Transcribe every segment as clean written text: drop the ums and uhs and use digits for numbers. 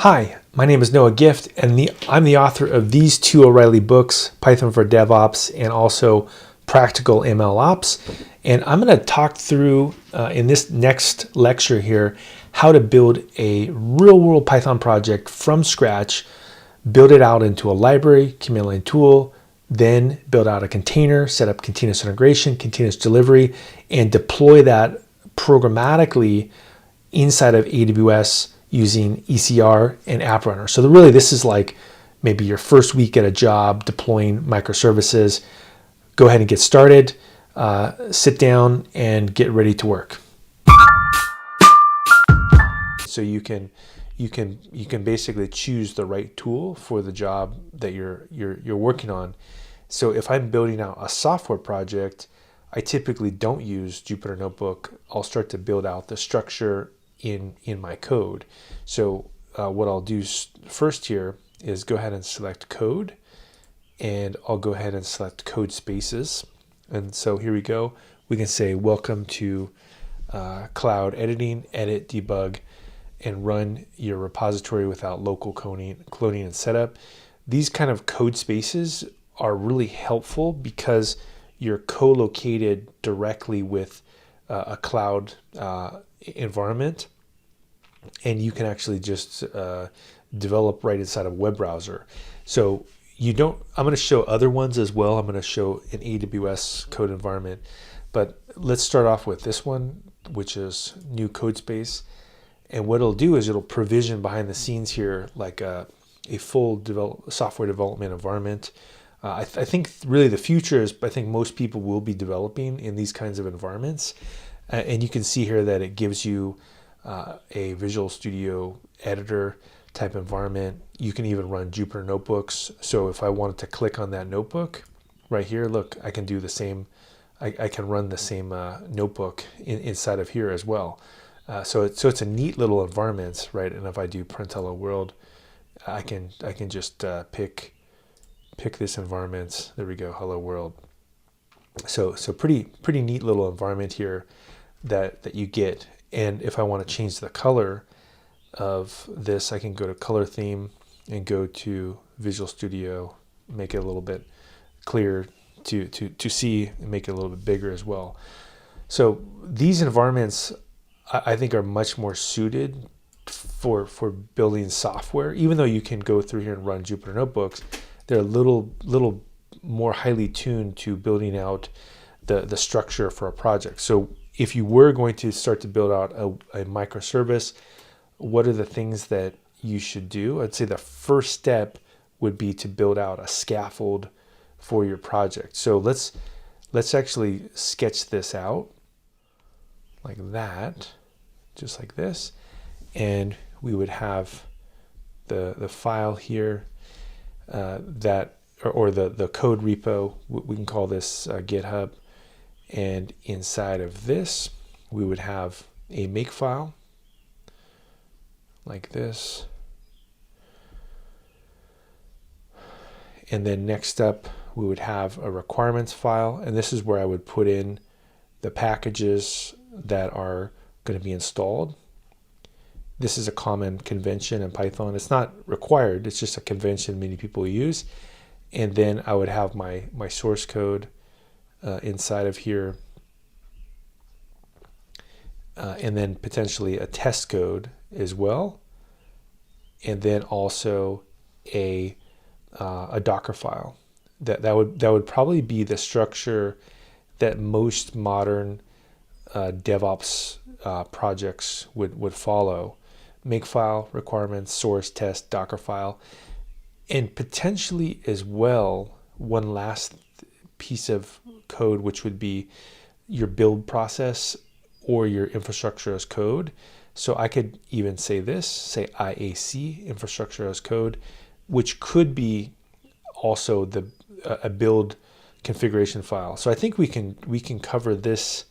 Hi, my name is Noah Gift, and I'm the author of these two O'Reilly books, Python for DevOps and also Practical ML Ops. And I'm going to talk through, in this next lecture here, how to build a real-world Python project from scratch, build it out into a library, command line tool, then build out a container, set up continuous integration, continuous delivery, and deploy that programmatically inside of AWS using ECR and App Runner. So really this is like maybe your first week at a job deploying microservices. Go ahead and get started, sit down and get ready to work. So you can basically choose the right tool for the job that you're working on. So if I'm building out a software project, I typically don't use Jupyter Notebook. I'll start to build out the structure in my code. So what I'll do first here is go ahead and select code, and I'll go ahead and select CodeSpaces. And so here we go. We can say welcome to cloud editing, edit, debug, and run your repository without local cloning and setup. These kind of code spaces are really helpful because you're co-located directly with a cloud environment, and you can actually just develop right inside of a web browser. So I'm going to show other ones as well. I'm going to show an AWS code environment, but let's start off with this one, which is new code space. And what it'll do is it'll provision behind the scenes here like a full software development environment. I think really the future is, I think most people will be developing in these kinds of environments. And you can see here that it gives you a Visual Studio editor type environment. You can even run Jupyter Notebooks. So if I wanted to click on that notebook right here, look, I can do the same. I can run the same notebook inside of here as well. So it's a neat little environment, right? And if I do print hello world, I can just pick this environment. There we go, hello world. So pretty neat little environment here that you get. And if I want to change the color of this, I can go to color theme and go to Visual Studio, make it a little bit clearer to see, and make it a little bit bigger as well. So these environments I think are much more suited for building software. Even though you can go through here and run Jupyter Notebooks, they're a little more highly tuned to building out the structure for a project. So if you were going to start to build out a microservice, what are the things that you should do? I'd say the first step would be to build out a scaffold for your project. So let's actually sketch this out like that, just like this. And we would have the file here that or the code repo. We can call this GitHub. And inside of this, we would have a makefile like this. And then next up, we would have a requirements file. And this is where I would put in the packages that are going to be installed. This is a common convention in Python. It's not required. It's just a convention many people use. And then I would have my source code inside of here, and then potentially a test code as well, and then also a Docker file. That would probably be the structure that most modern DevOps projects would follow: makefile, requirements, source, test, Docker file, and potentially as well one last piece of code, which would be your build process or your infrastructure as code. So I could even say IAC, infrastructure as code, which could be also a build configuration file. So I think we can cover this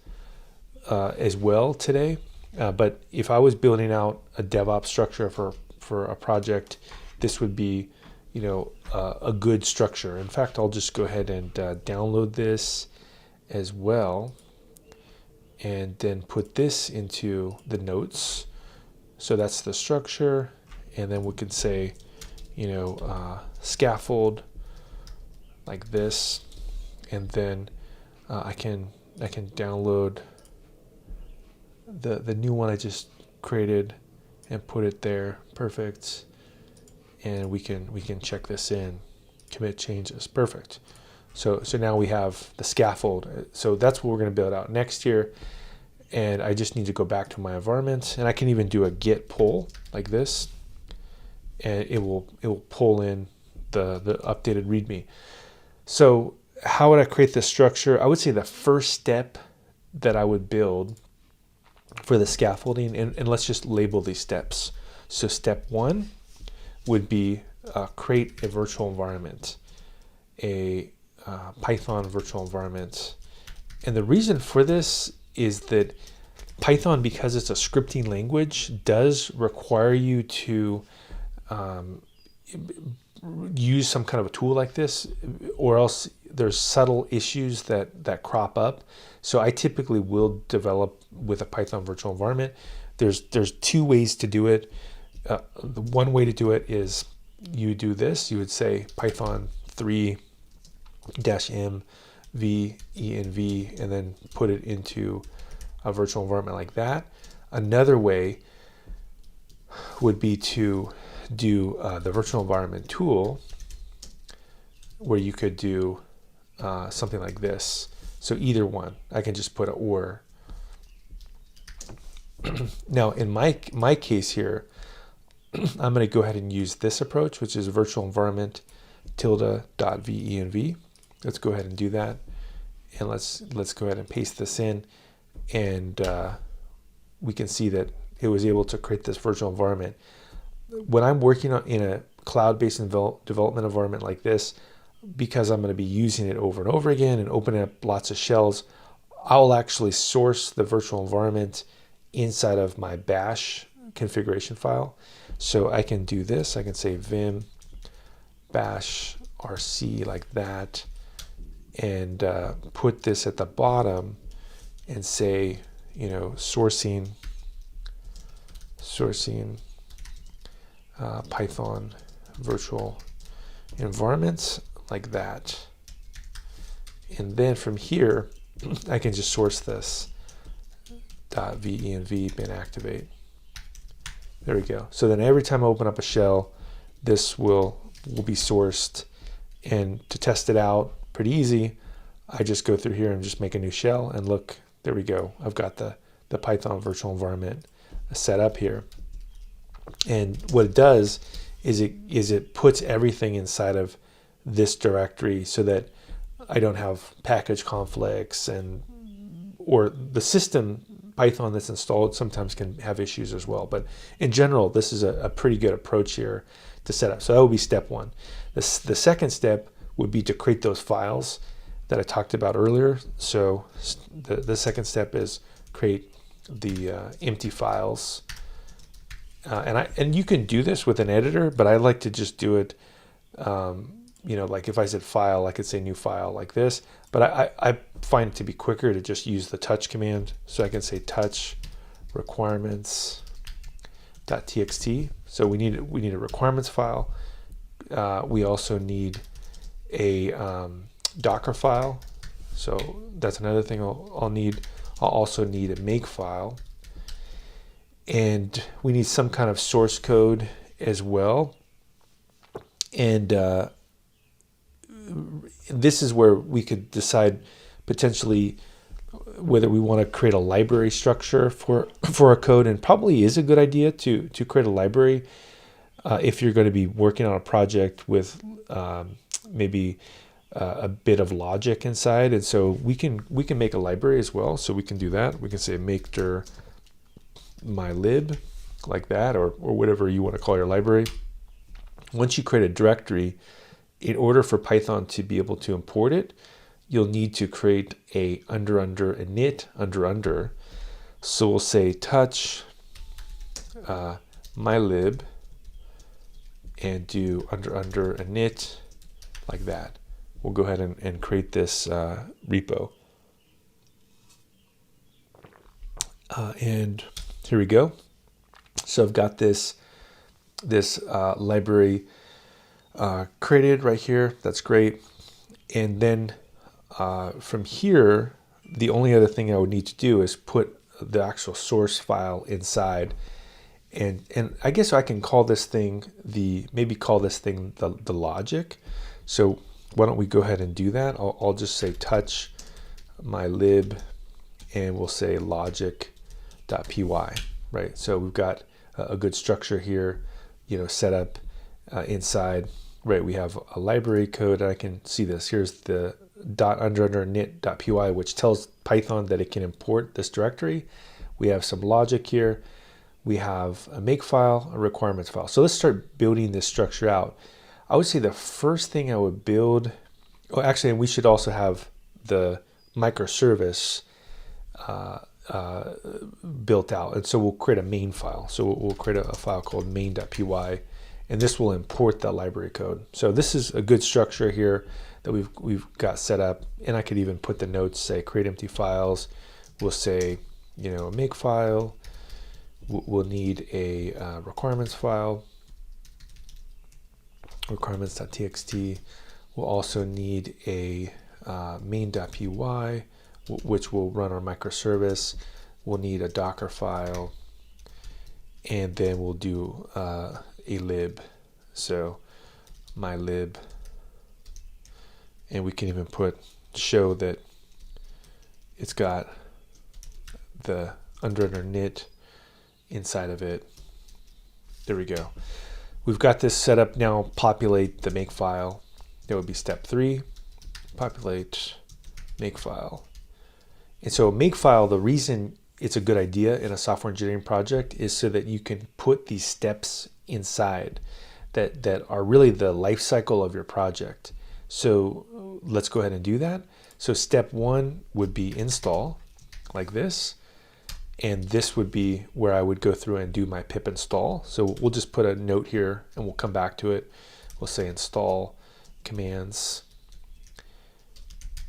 as well today. But if I was building out a DevOps structure for a project, this would be a good structure. In fact, I'll just go ahead and download this as well, and then put this into the notes. So that's the structure, and then we can say, scaffold like this, and then I can download the new one I just created and put it there. Perfect. And we can check this in, commit changes. Perfect. So now we have the scaffold. So that's what we're going to build out next year. And I just need to go back to my environment, and I can even do a git pull like this, and it will pull in the updated README. So how would I create this structure? I would say the first step that I would build for the scaffolding, and let's just label these steps. So step 1 would be create a virtual environment, a Python virtual environment. And the reason for this is that Python, because it's a scripting language, does require you to use some kind of a tool like this, or else there's subtle issues that crop up. So I typically will develop with a Python virtual environment. There's 2 ways to do it. The one way to do it is you do this. You would say Python 3-m v-env, and then put it into a virtual environment like that. Another way would be to do the virtual environment tool, where you could do something like this. So either one, I can just put a or. Now in my case here, I'm going to go ahead and use this approach, which is virtual environment tilde.venv. Let's go ahead and do that, and let's go ahead and paste this in, and we can see that it was able to create this virtual environment. When I'm working in a cloud-based development environment like this, because I'm going to be using it over and over again and opening up lots of shells, I'll actually source the virtual environment inside of my bash configuration file. So I can do this. I can say vim bash rc like that, and put this at the bottom and say, sourcing Python virtual environments like that. And then from here, I can just source this .venv bin activate. There we go. So then every time I open up a shell, this will be sourced. And to test it out, pretty easy, I just go through here and just make a new shell, and look, there we go. I've got the Python virtual environment set up here. And what it does is it puts everything inside of this directory, so that I don't have package conflicts, or the system Python that's installed sometimes can have issues as well. But in general, this is a pretty good approach here to set up. So that would be step 1. The second step would be to create those files that I talked about earlier. So the second step is create the empty files. And you can do this with an editor, but I like to just do it, like if I said file, I could say new file like this. But I find it to be quicker to just use the touch command. So I can say touch requirements.txt. So we need a requirements file. We also need a Docker file. So that's another thing I'll need. I'll also need a make file. And we need some kind of source code as well. And this is where we could decide potentially whether we want to create a library structure for our code. And probably is a good idea to create a library if you're going to be working on a project with maybe a bit of logic inside. And so we can make a library as well. So we can do that. We can say make dir mylib like that, or whatever you want to call your library. Once you create a directory, in order for Python to be able to import it, you'll need to create a under init under. So we'll say touch mylib and do under init like that. We'll go ahead and create this repo. And here we go. So I've got this this library created right here. That's great. And then from here, the only other thing I would need to do is put the actual source file inside. And I guess I can call this thing the logic. So why don't we go ahead and do that? I'll just say touch my lib, and we'll say logic.py, right? So we've got a good structure here, set up inside, right? We have a library code, and I can see this. Here's the .init.py, which tells Python that it can import this directory. We have some logic here. We have a make file, a requirements file. So let's start building this structure out. I would say the first thing I would build, actually, and we should also have the microservice built out. And so we'll create a main file. So we'll create a file called main.py, and this will import the library code. So this is a good structure here that we've got set up. And I could even put the notes, say create empty files. We'll say, a make file. We'll need a requirements file, requirements.txt. We'll also need a main.py, which will run our microservice. We'll need a Docker file, and then we'll do a lib. So my lib, and we can even show that it's got the under-init inside of it. There we go. We've got this set up now. Populate the make file. That would be step 3. Populate make file. And so make file, the reason it's a good idea in a software engineering project is so that you can put these steps inside that are really the life cycle of your project. So let's go ahead and do that. So step 1 would be install, like this. And this would be where I would go through and do my pip install. So we'll just put a note here and we'll come back to it. We'll say install commands.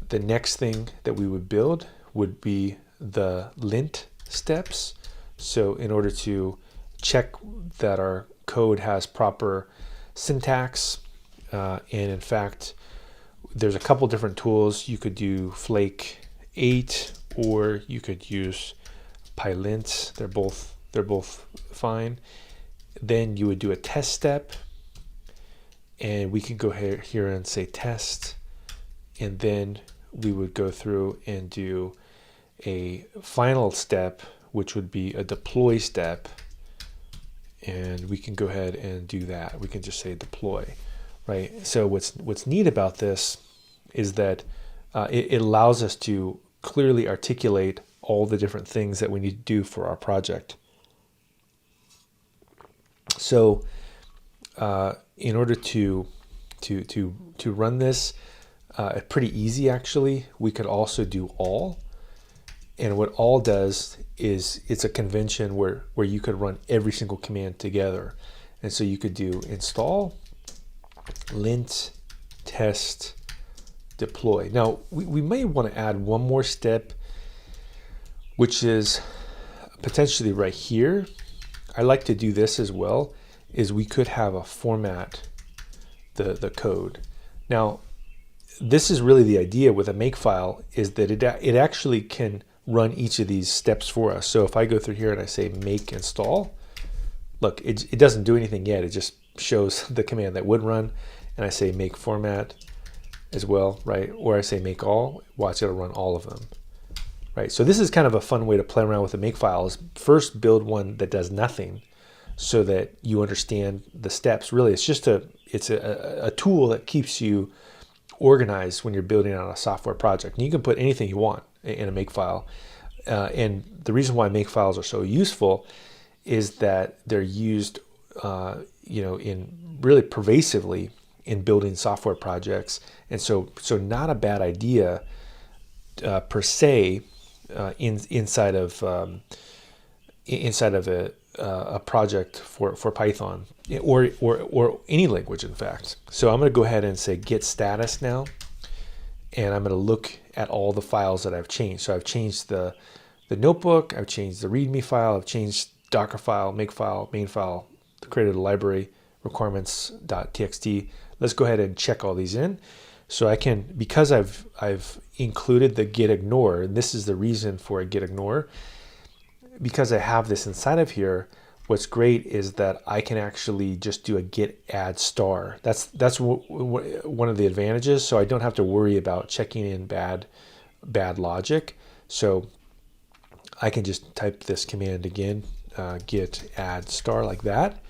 The next thing that we would build would be the lint steps. So in order to check that our code has proper syntax, and in fact, there's a couple different tools. You could do Flake 8, or you could use Pylint. They're both fine. Then you would do a test step, and we can go here and say test, and then we would go through and do a final step, which would be a deploy step, and we can go ahead and do that. We can just say deploy, right? So what's neat about this is that it allows us to clearly articulate all the different things that we need to do for our project. So in order to run this, pretty easy actually, we could also do all. And what all does is it's a convention where you could run every single command together. And so you could do install, lint, test, deploy. Now we may want to add one more step, which is potentially right here. I like to do this as well, is we could have a format the code. Now, this is really the idea with a makefile, is that it actually can run each of these steps for us. So if I go through here and I say make install, look, it doesn't do anything yet. It just shows the command that would run. And I say make format as well, right? Or I say make all, watch, it'll run all of them. Right, so this is kind of a fun way to play around with the makefile, is first build one that does nothing so that you understand the steps. Really, it's just a tool that keeps you organized when you're building out a software project. And you can put anything you want in a makefile. And the reason why makefiles are so useful is that they're used in really pervasively in building software projects. And so not a bad idea per se, inside of a project for Python or any language, in fact. So I'm going to go ahead and say get status now, and I'm going to look at all the files that I've changed. So I've changed the notebook, I've changed the README file, I've changed Docker file, makefile, main file, the I've created a library requirements.txt. Let's go ahead and check all these in. So I can, because I've included the git ignore, and this is the reason for a git ignore, because I have this inside of here, what's great is that I can actually just do a git add star. That's one of the advantages. So I don't have to worry about checking in bad logic. So I can just type this command again, git add star, like that.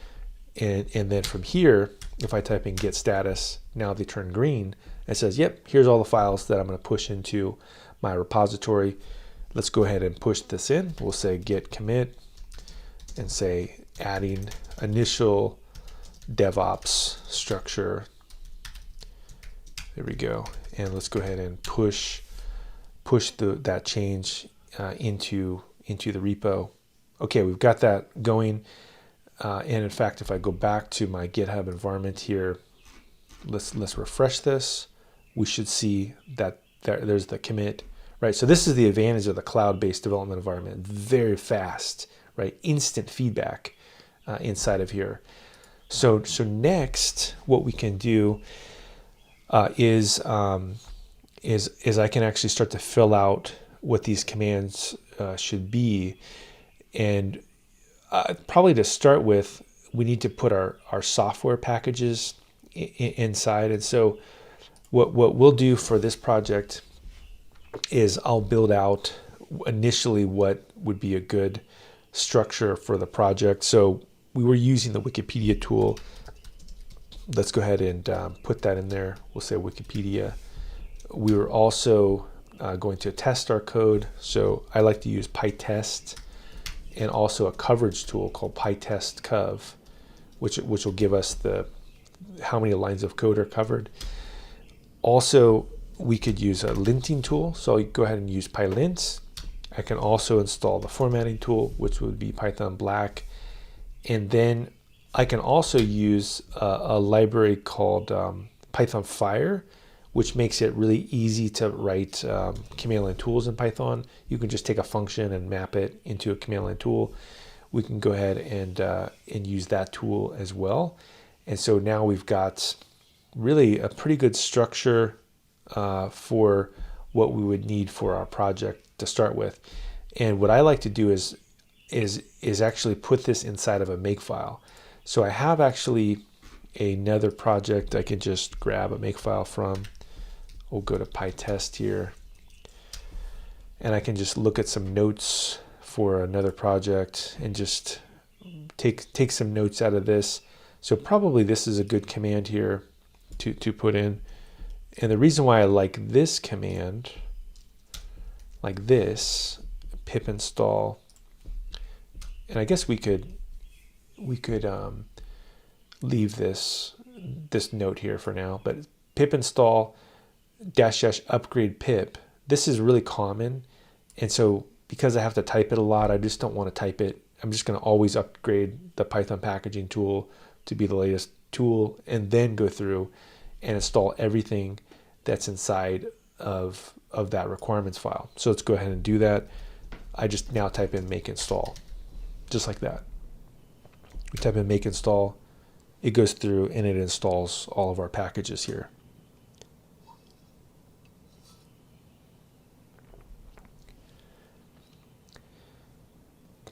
And then from here, if I type in git status, now they turn green. It says, yep, here's all the files that I'm going to push into my repository. Let's go ahead and push this in. We'll say git commit and say adding initial DevOps structure. There we go. And let's go ahead and push that change into the repo. Okay, we've got that going. And in fact, if I go back to my GitHub environment here, let's refresh this. We should see that there's the commit, right? So this is the advantage of the cloud-based development environment. Very fast, right? Instant feedback inside of here. So next, what we can do is I can actually start to fill out what these commands should be. And probably to start with, we need to put our software packages inside. And so what we'll do for this project is I'll build out initially what would be a good structure for the project. So we were using the Wikipedia tool. Let's go ahead and put that in there. We'll say Wikipedia. We were also going to test our code. So I like to use Pytest, and also a coverage tool called Pytest Cov, which will give us how many lines of code are covered. Also, we could use a linting tool. So I'll go ahead and use Pylint. I can also install the formatting tool, which would be Python Black. And then I can also use a library called Python Fire, which makes it really easy to write command line tools in Python. You can just take a function and map it into a command line tool. We can go ahead and use that tool as well. And so now we've got really a pretty good structure for what we would need for our project to start with. And what I like to do is actually put this inside of a makefile. So I have actually another project I can just grab a makefile from. We'll go to Pytest here, and I can just look at some notes for another project and just take some notes out of this. So probably this is a good command here to put in. And the reason why I like this command, like this, pip install, and I guess we could leave this note here for now, but pip install -- upgrade pip. This is really common, and so because I have to type it a lot, I just don't want to type it. I'm just going to always upgrade the Python packaging tool to be the latest tool, and then go through and install everything that's inside of that requirements file. So let's go ahead and do that. I just now type in make install, just like that. We type in make install, it goes through and it installs all of our packages here.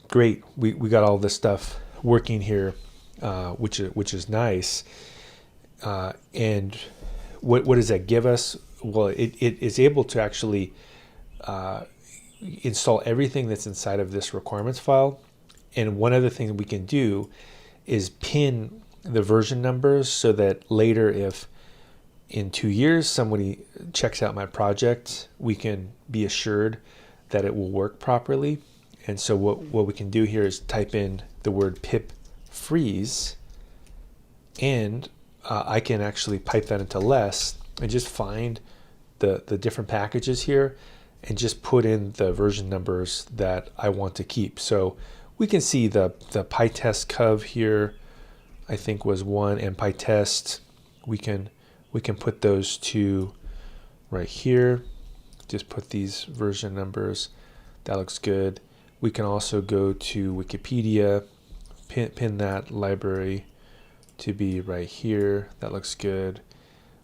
Great, we got all this stuff working here, which is nice. And what does that give us? Well, it is able to actually install everything that's inside of this requirements file. And one other thing we can do is pin the version numbers so that later, if in 2 years somebody checks out my project, we can be assured that it will work properly. And so what we can do here is type in the word pip freeze, and I can actually pipe that into less and just find the different packages here and just put in the version numbers that I want to keep. So we can see the Pytest Cov here, I think was 1, and Pytest, we can put those two right here. Just put these version numbers. That looks good. We can also go to Wikipedia pin that library to be right here. That looks good.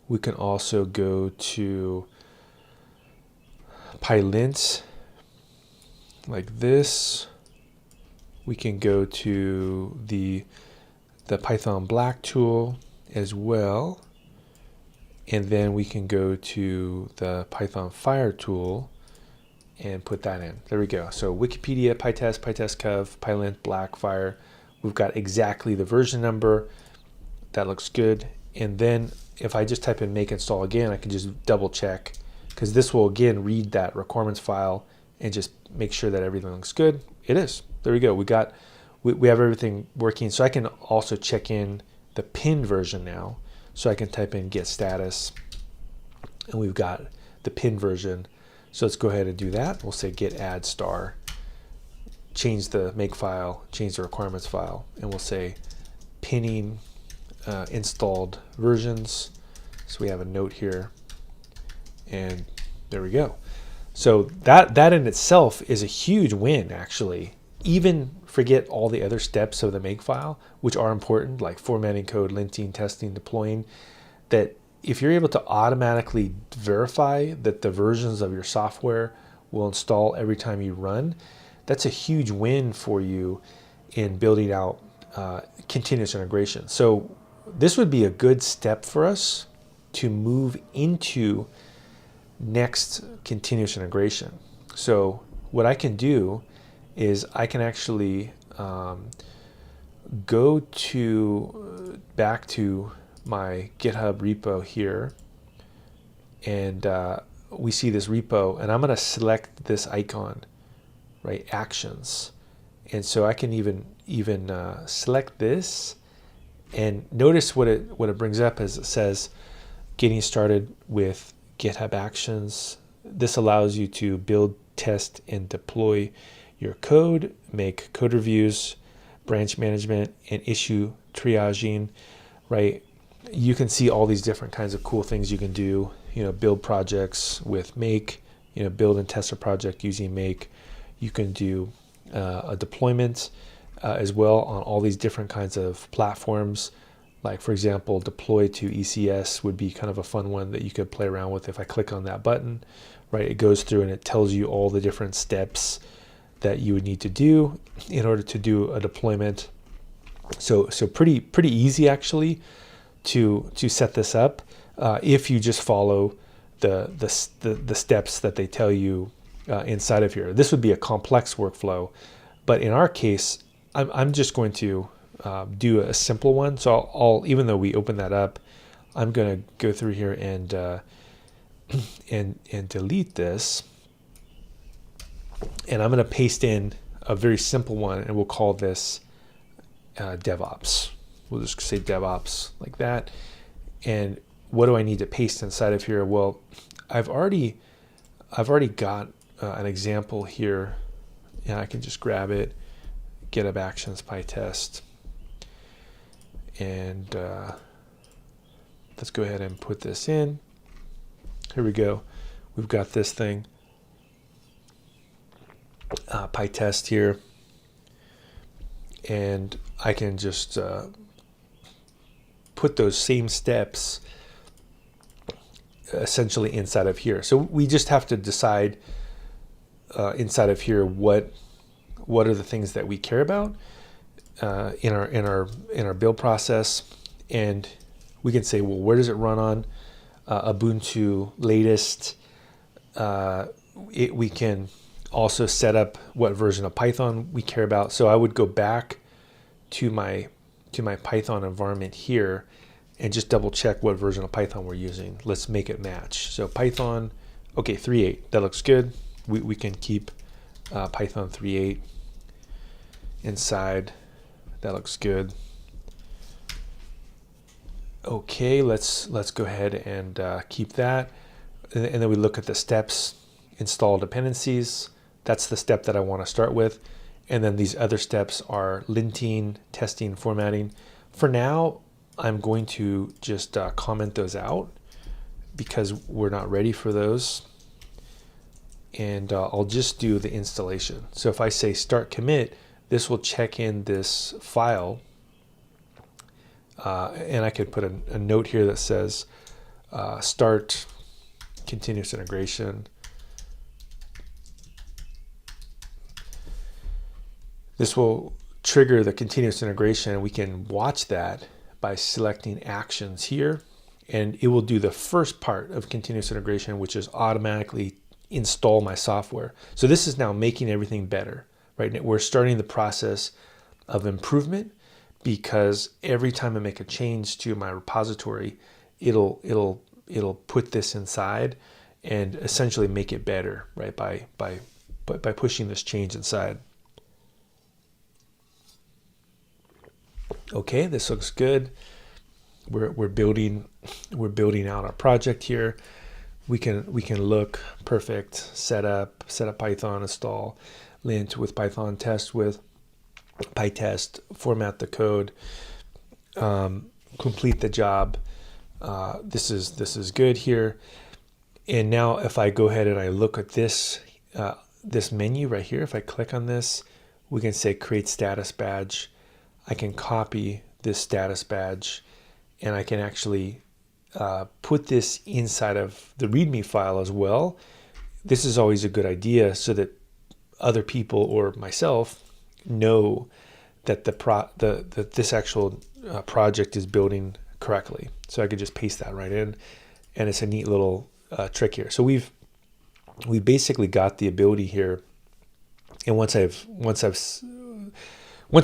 We can also go to Pylint like this. We can go to the Python black tool as well. And then we can go to the Python fire tool and put that in. There we go. So Wikipedia, Pytest, Pytest Cov, Pylint, black, fire. We've got exactly the version number. That looks good. And then if I just type in make install again, I can just double check, because this will again read that requirements file and just make sure that everything looks good. It is. There we go. We have everything working. So I can also check in the pinned version now. So I can type in get status, and we've got the pinned version. So let's go ahead and do that. We'll say get add star, change the make file, change the requirements file, and we'll say pinning installed versions. So we have a note here, and there we go. So that in itself is a huge win, actually. Even forget all the other steps of the make file, which are important, like formatting code, linting, testing, deploying, that if you're able to automatically verify that the versions of your software will install every time you run, that's a huge win for you in building out continuous integration. So this would be a good step for us to move into next continuous integration. So what I can do is I can actually go to back to my GitHub repo here, and we see this repo, and I'm going to select this icon, right, actions, and so I can even select this, and notice what it brings up is it says getting started with GitHub Actions. This allows you to build, test, and deploy your code, make code reviews, branch management, and issue triaging, right? You can see all these different kinds of cool things you can do, build projects with Make, build and test a project using Make. You can do a deployment as well on all these different kinds of platforms. Like, for example, deploy to ECS would be kind of a fun one that you could play around with. If I click on that button, right, it goes through and it tells you all the different steps that you would need to do in order to do a deployment. So pretty easy actually to set this up if you just follow the steps that they tell you inside of here. This would be a complex workflow, but in our case, I'm just going to do a simple one. So I'll even though we open that up, I'm going to go through here and delete this, and I'm going to paste in a very simple one, and we'll call this DevOps. We'll just say DevOps like that. And what do I need to paste inside of here? Well, I've already got an example here. Yeah, I can just grab it, GitHub Actions, Pytest, and let's go ahead and put this in. Here we go. We've got this thing, Pytest here, and I can just put those same steps essentially inside of here. So we just have to decide inside of here what are the things that we care about in our build process, and we can say, well, where does it run on? Ubuntu latest. We can also set up what version of Python we care about. So I would go back to my Python environment here and just double check what version of Python we're using. Let's make it match. So Python, okay, 3.8, that looks good. We can keep Python 3.8 inside. That looks good. Okay, let's go ahead and keep that. And then we look at the steps, install dependencies. That's the step that I want to start with. And then these other steps are linting, testing, formatting. For now, I'm going to just comment those out because we're not ready for those. And I'll just do the installation. So if I say start commit, this will check in this file, and I could put a note here that says start continuous integration. This will trigger the continuous integration, and we can watch that by selecting actions here, and it will do the first part of continuous integration, which is automatically install my software. So this is now making everything better, right? We're starting the process of improvement, because every time I make a change to my repository, it'll put this inside and essentially make it better, right? By pushing this change inside. Okay, this looks good. We're building out our project here. We can look perfect. Set up Python, install lint with Python, test with Pytest, format the code, complete the job. This is good here. And now if I go ahead and I look at this this menu right here, if I click on this, we can say create status badge. I can copy this status badge, and I can actually put this inside of the README file as well. This is always a good idea so that other people or myself know that that this actual project is building correctly. So I could just paste that right in, and it's a neat little trick here. So we basically got the ability here, and once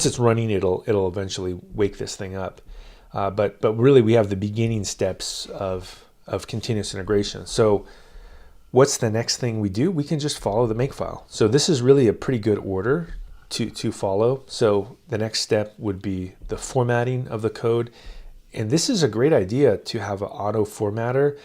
it's running, it'll eventually wake this thing up. But really, we have the beginning steps of continuous integration. So what's the next thing we do? We can just follow the makefile. So this is really a pretty good order to follow. So the next step would be the formatting of the code. And this is a great idea to have an auto formatter,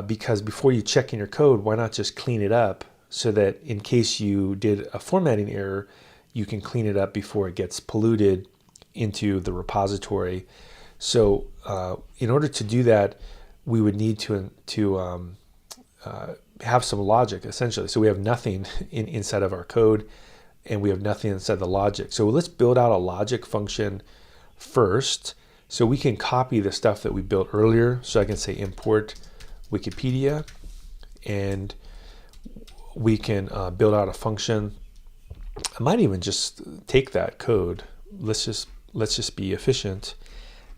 because before you check in your code, why not just clean it up so that in case you did a formatting error, you can clean it up before it gets polluted into the repository. So in order to do that, we would need to have some logic, essentially. So we have nothing inside of our code, and we have nothing inside the logic. So let's build out a logic function first, so we can copy the stuff that we built earlier. So I can say import Wikipedia, and we can build out a function. I might even just take that code. Let's just be efficient,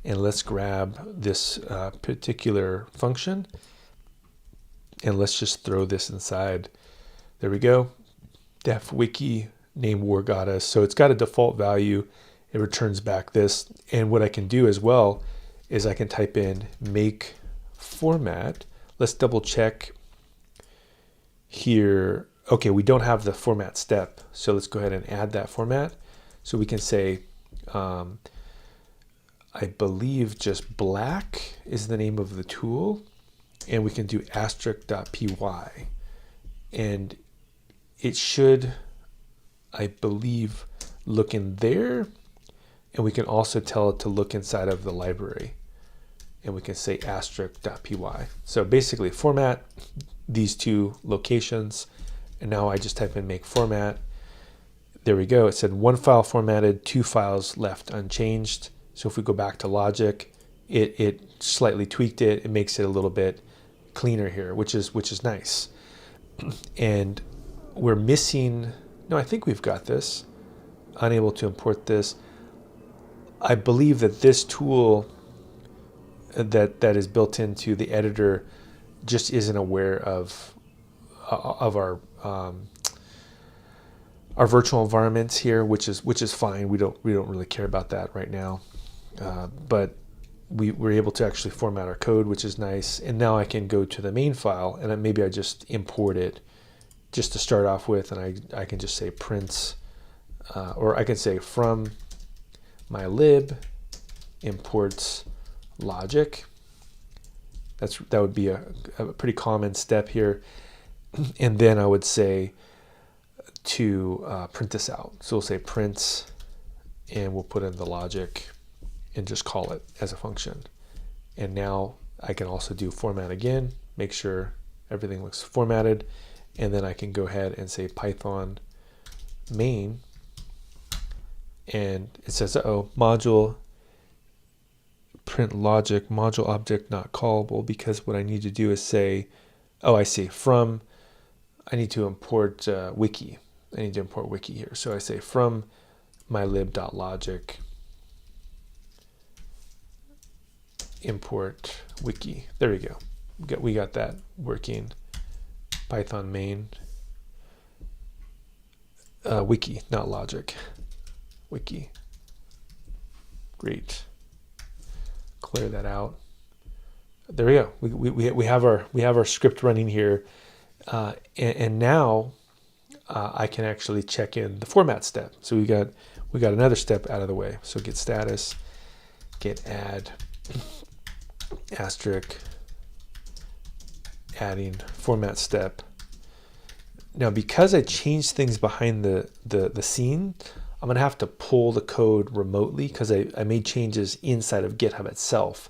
and let's grab this particular function, and let's just throw this inside. There we go. Def wiki name war goddess. So it's got a default value. It returns back this. And what I can do as well is I can type in make format. Let's double check here. Okay, we don't have the format step. So let's go ahead and add that format. So we can say, I believe just black is the name of the tool. And we can do asterisk.py. And it should, I believe, look in there. And we can also tell it to look inside of the library. And we can say asterisk.py. So basically format these two locations. And now I just type in make format. There we go. It said one file formatted, 2 files left unchanged. So if we go back to logic, it slightly tweaked it. It makes it a little bit cleaner here, which is nice. And we're missing, no, I think we've got this. Unable to import this. I believe that this tool that is built into the editor just isn't aware of our virtual environments here, which is fine. We don't really care about that right now. But we were able to actually format our code, which is nice. And now I can go to the main file, and maybe I just import it just to start off with, and I can just say prints, or I can say from my lib imports logic. That would be a pretty common step here. And then I would say to print this out. So we'll say prints, and we'll put in the logic and just call it as a function. And now I can also do format again, make sure everything looks formatted, and then I can go ahead and say Python main and it says, uh-oh, module print logic, module object not callable, because what I need to do is say, oh, I see, from, I need to import wiki. I need to import wiki here. So I say from mylib.logic import wiki. There we go. We got that working. Python main wiki, not logic. Wiki. Great. Clear that out. There we go. We have our script running here, and now I can actually check in the format step. So we got another step out of the way. So get status, get add asterisk, adding format step. Now, because I changed things behind the scene, I'm gonna have to pull the code remotely because I made changes inside of GitHub itself.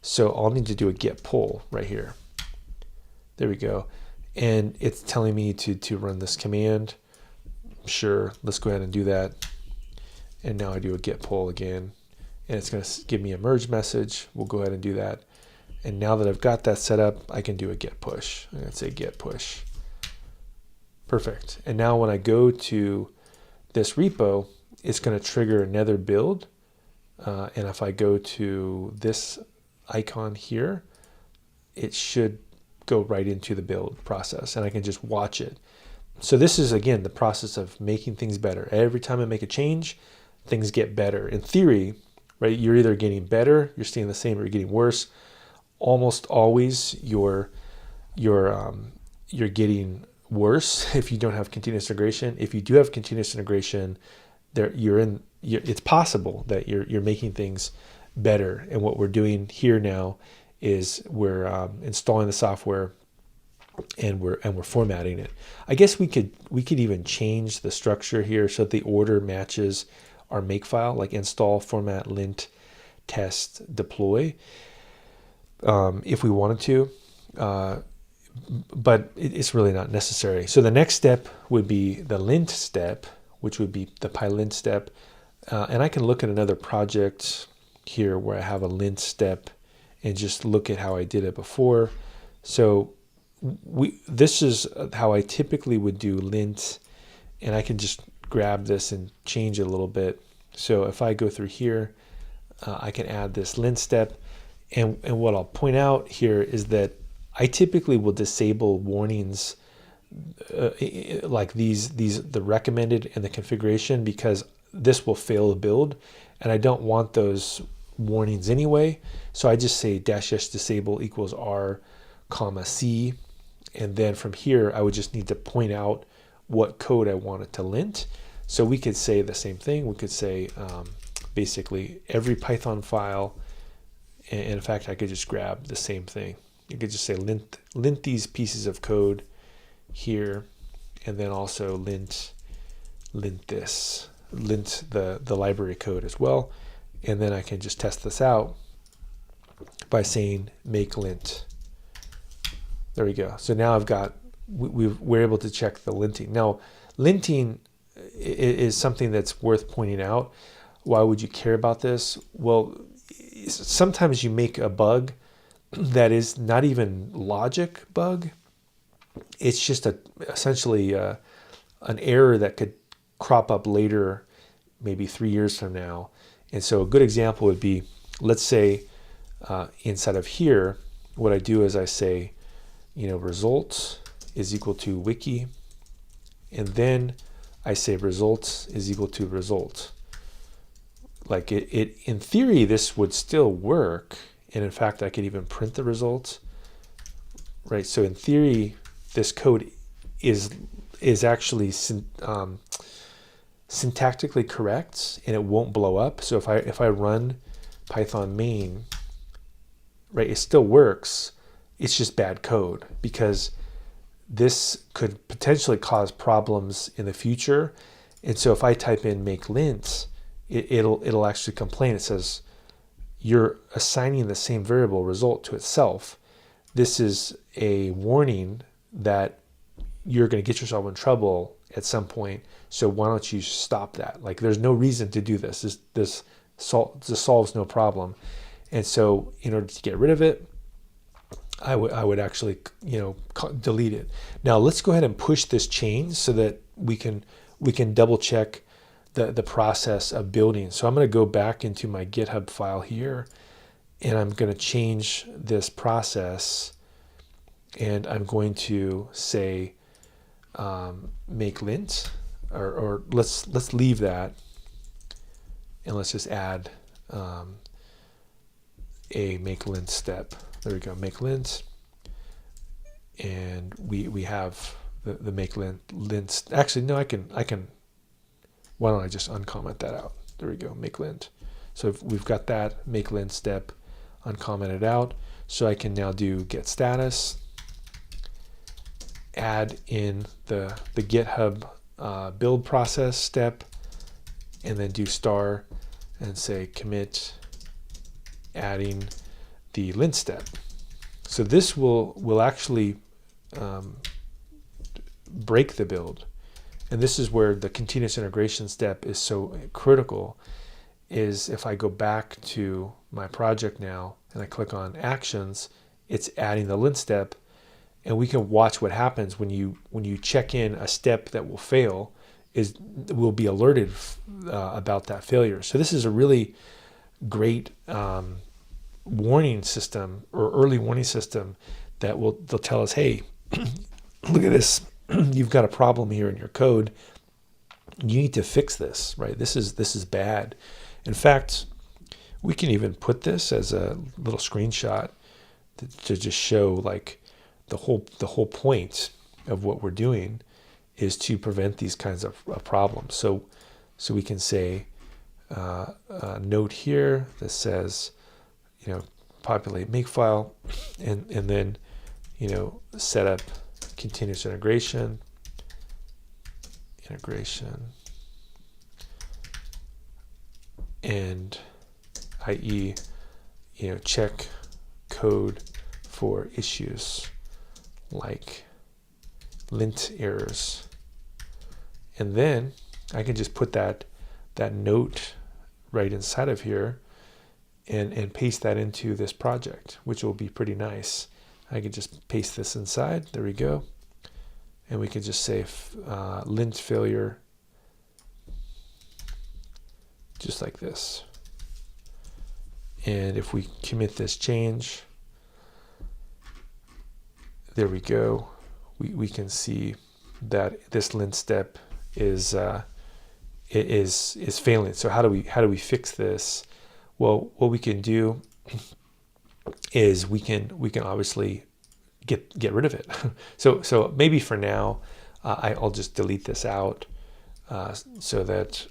So I'll need to do a git pull right here. There we go. And it's telling me to run this command. Sure, let's go ahead and do that. And now I do a git pull again, and it's gonna give me a merge message. We'll go ahead and do that. And now that I've got that set up, I can do a git push. I'm gonna say git push. Perfect. And now when I go to this repo, it's going to trigger another build. And if I go to this icon here, it should go right into the build process, and I can just watch it. So this is, again, the process of making things better. Every time I make a change, things get better. In theory, right, you're either getting better, you're staying the same, or you're getting worse. Almost always you're getting worse if you don't have continuous integration. If you do have continuous integration, it's possible that you're making things better. And what we're doing here now is we're installing the software and we're formatting it. I guess we could even change the structure here so that the order matches our makefile, like install, format, lint, test, deploy, if we wanted to. But it's really not necessary. So the next step would be the lint step, which would be the Pylint step. And I can look at another project here where I have a lint step and just look at how I did it before. So this is how I typically would do lint, and I can just grab this and change it a little bit. So if I go through here, I can add this lint step. And what I'll point out here is that I typically will disable warnings like the recommended and the configuration, because this will fail the build, and I don't want those warnings anyway. So I just say -s disable equals R, C, and then from here I would just need to point out what code I want it to lint. So we could say the same thing. We could say basically every Python file, and in fact I could just grab the same thing. You could just say lint these pieces of code here, and then also lint the library code as well. And then I can just test this out by saying make lint. There we go. So now we're able to check the linting. Now, linting is something that's worth pointing out. Why would you care about this? Well, sometimes you make a bug that is not even logic bug. It's just essentially an error that could crop up later, maybe 3 years from now. And so a good example would be, let's say inside of here, what I do is I say, results is equal to wiki, and then I say results is equal to result. Like it in theory, this would still work. And in fact, I could even print the results, right? So in theory, this code is actually syntactically correct, and it won't blow up. So if I run Python main, right, it still works. It's just bad code, because this could potentially cause problems in the future. And so if I type in make lint, it'll actually complain. It says, you're assigning the same variable result to itself. This is a warning that you're going to get yourself in trouble at some point. So why don't you stop that? Like, there's no reason to do this. This solves no problem. And so in order to get rid of it, I would actually, delete it. Now let's go ahead and push this change so that we can double check the process of building. So I'm going to go back into my GitHub file here, and I'm going to change this process, and I'm going to say make lint, or let's leave that, and let's just add a make lint step. There we go, make lint, and we have the make lint. Actually, no, I can. Why don't I just uncomment that out? There we go, make lint. So if we've got that make lint step uncommented out. So I can now do get status, add in the GitHub build process step, and then do star and say commit adding the lint step. So this will actually break the build. And this is where the continuous integration step is so critical, is if I go back to my project now and I click on actions, it's adding the lint step, and we can watch what happens when you check in a step that will fail. We'll be alerted about that failure. So this is a really great warning system, or early warning system, that they'll tell us, hey, look at this, you've got a problem here in your code, you need to fix this, right? This is bad. In fact, we can even put this as a little screenshot to just show, like, the whole point of what we're doing is to prevent these kinds of problems. So we can say a note here that says, populate makefile, and then set up continuous integration, and i.e. check code for issues like lint errors, and then I can just put that note right inside of here and paste that into this project, which will be pretty nice. I could just paste this inside. There we go. And we can just say lint failure, just like this. And if we commit this change, there we go. We can see that this lint step is failing. So how do we fix this? Well, what we can do is we can obviously get rid of it. So maybe for now, I'll just delete this out so that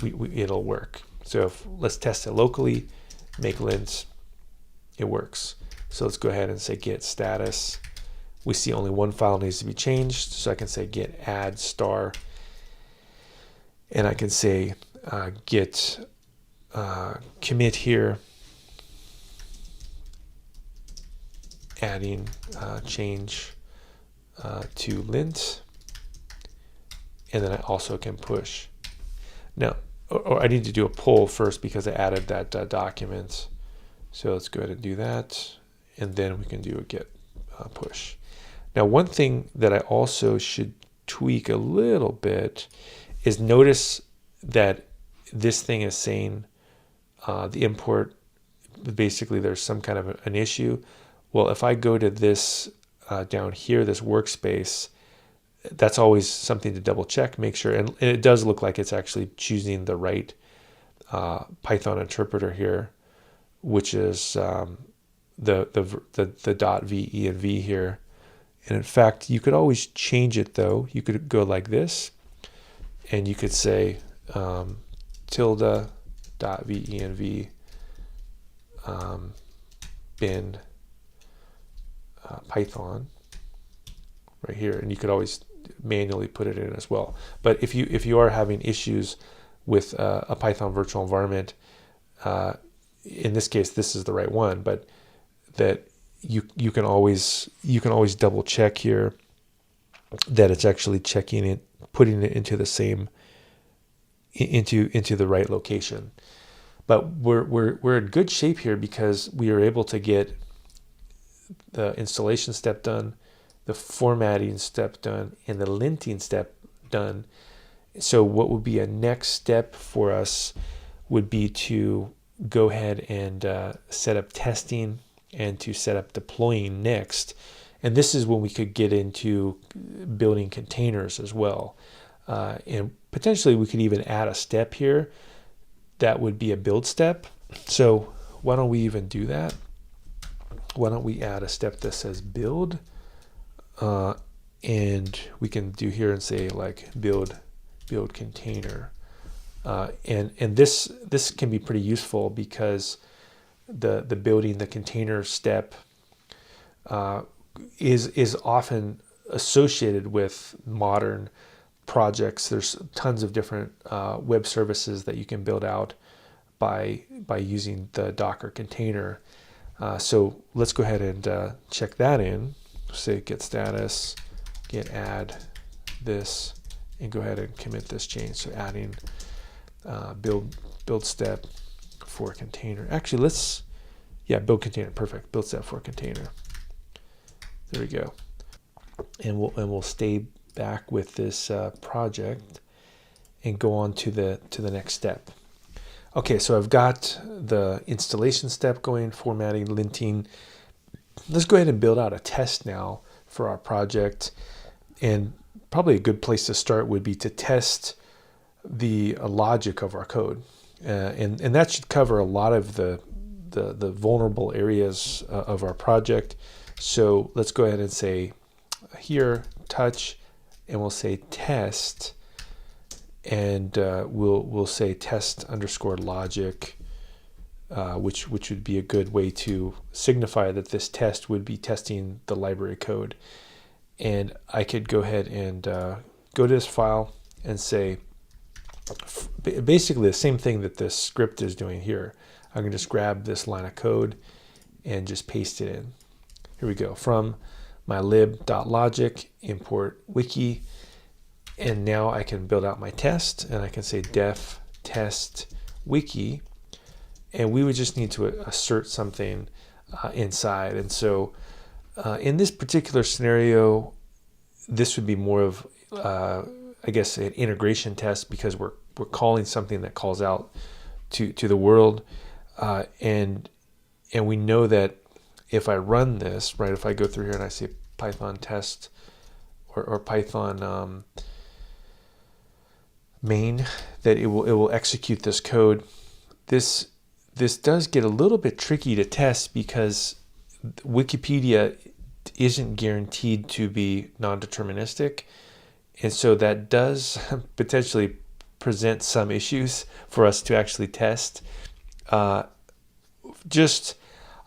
it'll work. So let's test it locally, make lint, it works. So let's go ahead and say get status. We see only one file needs to be changed, so I can say get add star, and I can say get commit here, adding change to lint, and then I also can push. Now, or I need to do a pull first because I added that document. So let's go ahead and do that, and then we can do a get push. Now, one thing that I also should tweak a little bit is notice that this thing is saying the import, basically there's some kind of an issue. Well, if I go to this down here, this workspace, that's always something to double check, make sure, and it does look like it's actually choosing the right Python interpreter here, which is the .v, and v here. And in fact, you could always change it though. You could go like this, and you could say tilde .venv bin Python right here, and you could always manually put it in as well. But if you are having issues with a Python virtual environment, in this case this is the right one, but that you can always double check here that it's actually checking it, putting it into the same, into the right location. But we're in good shape here because we are able to get the installation step done, the formatting step done, and the linting step done. So what would be a next step for us would be to go ahead and set up testing and to set up deploying next. And this is when we could get into building containers as well. And potentially we could even add a step here that would be a build step. So why don't we even do that? Why don't we add a step that says build? And we can do here and say like build container. And this can be pretty useful because the building the container step is often associated with modern projects. There's tons of different web services that you can build out by using the Docker container. So let's go ahead and check that in. Say get status, get add this, and go ahead and commit this change. So adding build step for container. Actually, build container. Perfect. Build step for container. There we go. And we'll stay back with this project and go on to the next step. Okay, so I've got the installation step going, formatting, linting. Let's go ahead and build out a test now for our project. And probably a good place to start would be to test the logic of our code. And that should cover a lot of the vulnerable areas of our project. So let's go ahead and say here, touch, and we'll say test. And we'll say test underscore logic, which would be a good way to signify that this test would be testing the library code. And I could go ahead and go to this file and say basically the same thing that this script is doing here. I can just grab this line of code and just paste it in. Here we go. From my lib.logic, import wiki. And now I can build out my test, and I can say def test wiki, and we would just need to assert something inside. And so in this particular scenario, this would be more of, I guess, an integration test because we're calling something that calls out to the world, and we know that if I run this, right, if I go through here and I say Python test or Python main, that it will execute this code. This does get a little bit tricky to test because Wikipedia isn't guaranteed to be non-deterministic, and so that does potentially present some issues for us to actually test. Just,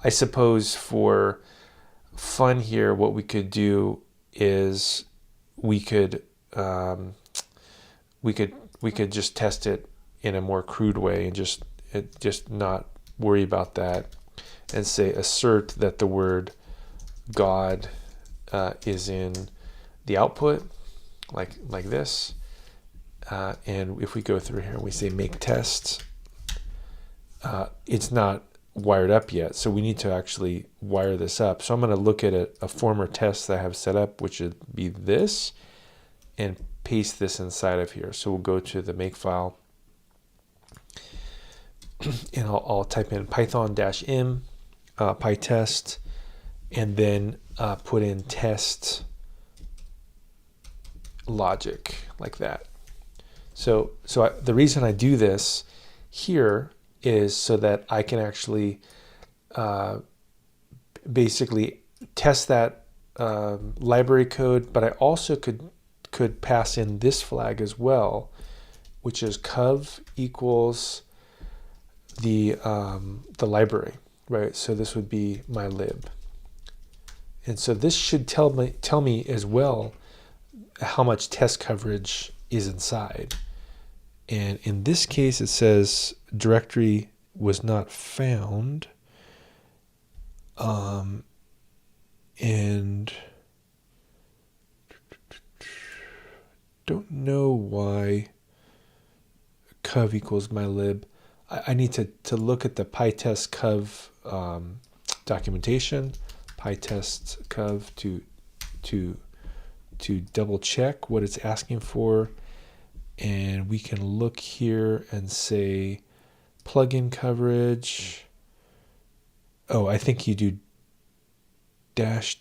I suppose, for fun here, what we could do is we could just test it in a more crude way and just not worry about that, and say assert that the word God is in the output, like this. And if we go through here and we say make test, it's not wired up yet, so we need to actually wire this up. So I'm going to look at a former test that I have set up, which would be this, and paste this inside of here. So we'll go to the makefile, and I'll type in python-m pytest, and then put in test logic like that. So the reason I do this here is so that I can actually basically test that library code, but I also could pass in this flag as well, which is cov equals the library, right? So this would be my lib, and so this should tell me as well how much test coverage is inside. And in this case, it says directory was not found, and cov equals mylib. I need to look at the Pytest cov documentation, Pytest cov to double check what it's asking for. And we can look here and say plugin coverage. Oh, I think you do dash,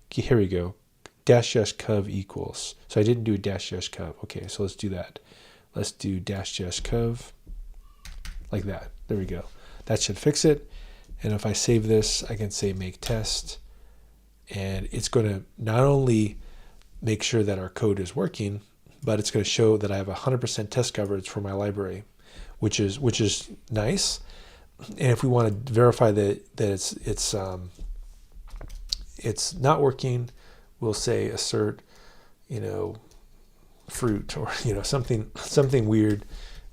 here we go, dash cov equals. So I didn't do dash cov. Okay, so let's do that. Let's do dash cov like that. There we go. That should fix it. And if I save this, I can say make test. And it's going to not only make sure that our code is working, but it's going to show that I have 100% test coverage for my library, which is nice. And if we want to verify that it's not working, we'll say assert, fruit or something weird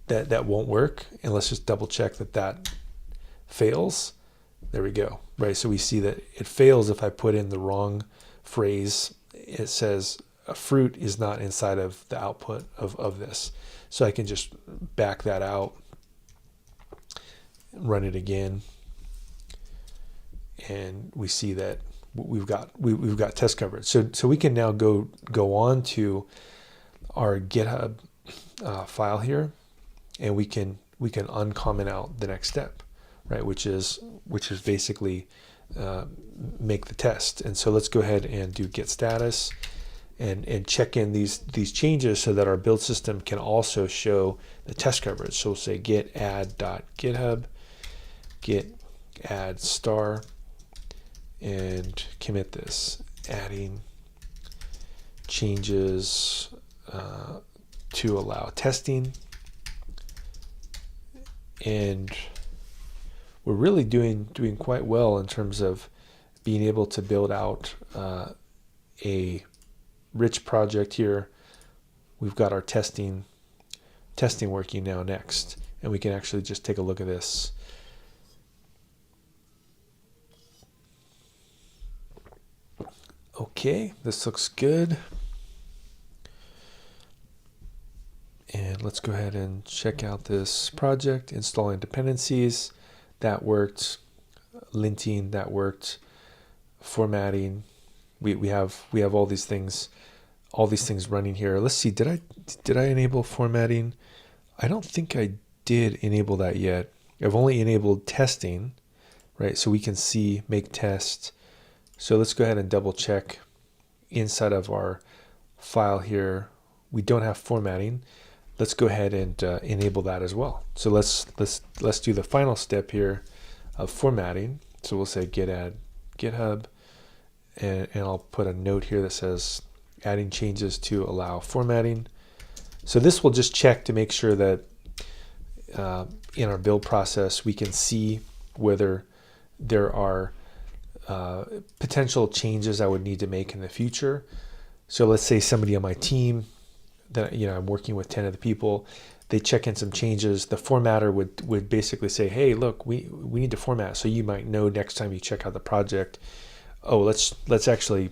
that won't work, and let's just double check that fails. There we go. Right, so we see that it fails if I put in the wrong phrase. It says a fruit is not inside of the output of this. So I can just back that out, run it again, and we see that we've got test coverage. So we can now go on to our GitHub file here, and we can uncomment out the next step, right? Which is basically make the test. And so let's go ahead and do git status and check in these changes so that our build system can also show the test coverage. So we'll say git add.github, git add star, and commit this, adding changes to allow testing. And we're really doing quite well in terms of being able to build out a rich project here. We've got our testing working now next, and we can actually just take a look at this. Okay, this looks good. And let's go ahead and check out this project, installing dependencies. That worked. Linting, that worked. Formatting. We have all these things running here. Let's see, did I enable formatting? I don't think I did enable that yet. I've only enabled testing, right? So we can see make test. So let's go ahead and double check inside of our file here. We don't have formatting. Let's go ahead and enable that as well. So let's do the final step here of formatting. So we'll say git add GitHub, and I'll put a note here that says adding changes to allow formatting. So this will just check to make sure that in our build process we can see whether there are potential changes I would need to make in the future. So let's say somebody on my team that I'm working with 10 of the people, they check in some changes. The formatter would basically say, hey, look, we need to format. So you might know next time you check out the project, oh, let's actually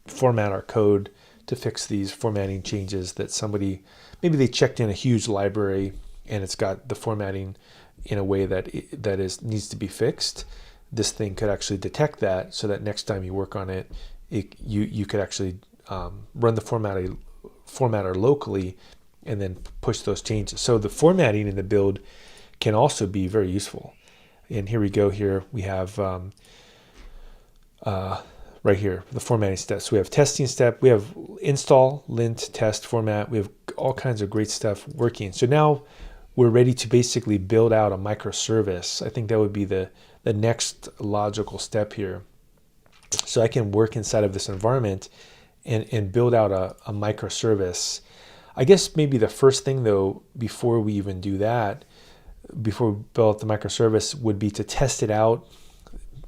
format our code to fix these formatting changes that somebody, maybe they checked in a huge library and it's got the formatting in a way that needs to be fixed. This thing could actually detect that, so that next time you work on it, you could actually run the formatter locally and then push those changes. So the formatting in the build can also be very useful. And here we go. Here we have right here the formatting steps. So we have testing step, we have install, lint, test, format. We have all kinds of great stuff working. So now we're ready to basically build out a microservice. I think that would be the next logical step here. So I can work inside of this environment and build out a microservice. I guess maybe the first thing though, before we even do that, before we build out the microservice, would be to test it out,